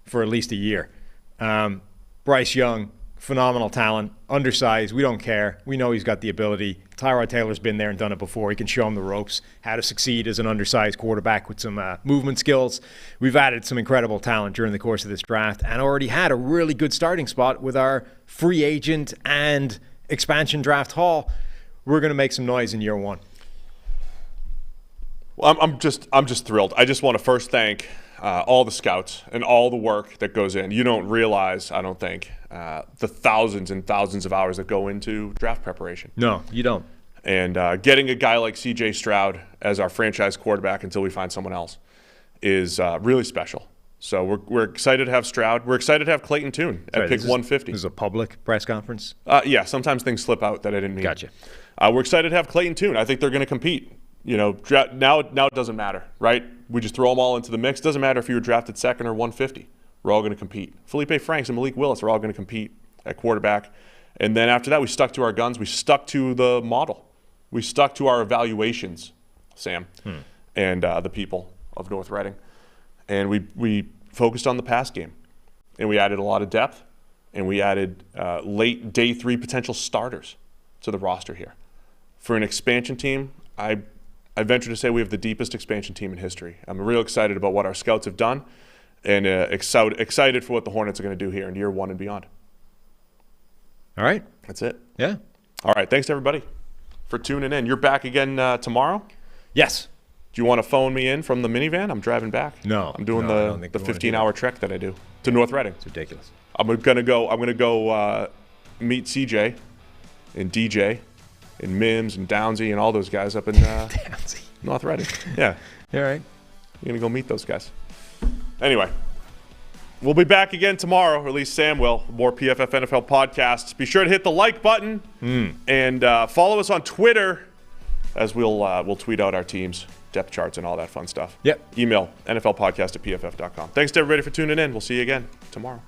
for at least a year. Bryce Young, phenomenal talent, undersized. We don't care. We know he's got the ability. Tyrod Taylor's been there and done it before. He can show him the ropes, how to succeed as an undersized quarterback with some movement skills. We've added some incredible talent during the course of this draft and already had a really good starting spot with our free agent and expansion draft haul. We're going to make some noise in year 1. Well, I'm just thrilled. I just want to first thank all the scouts and all the work that goes in. You don't realize, I don't think, the thousands and thousands of hours that go into draft preparation. No, you don't. And getting a guy like C.J. Stroud as our franchise quarterback until we find someone else is really special. So we're excited to have Stroud. We're excited to have Clayton Tune at pick 150. This is a public press conference? Yeah, sometimes things slip out that I didn't mean. Gotcha. We're excited to have Clayton Tune. I think they're going to compete. You know, now it doesn't matter, right? We just throw them all into the mix. Doesn't matter if you were drafted second or 150. We're all going to compete. Felipe Franks and Malik Willis are all going to compete at quarterback. And then after that, we stuck to our guns. We stuck to the model. We stuck to our evaluations, Sam, and the people of North Reading. And we focused on the pass game. And we added a lot of depth. And we added late day 3 potential starters to the roster here. For an expansion team, I venture to say we have the deepest expansion team in history. I'm real excited about what our scouts have done and excited for what the Hornets are going to do here in year 1 and beyond. All right. That's it. Yeah. All right. Thanks, everybody, for tuning in. You're back again tomorrow? Yes. Do you want to phone me in from the minivan? I'm driving back. No. I'm doing the the 15-hour trek that I do to North Reading. It's ridiculous. I'm gonna go meet CJ and DJ and Mims and Downsy and all those guys up in North Reading. Yeah. All right. You're going to go meet those guys. Anyway, we'll be back again tomorrow, or at least Sam will. More PFF NFL podcasts. Be sure to hit the like button and follow us on Twitter as we'll tweet out our teams, depth charts, and all that fun stuff. Yep. Email nflpodcast@pff.com. Thanks to everybody for tuning in. We'll see you again tomorrow.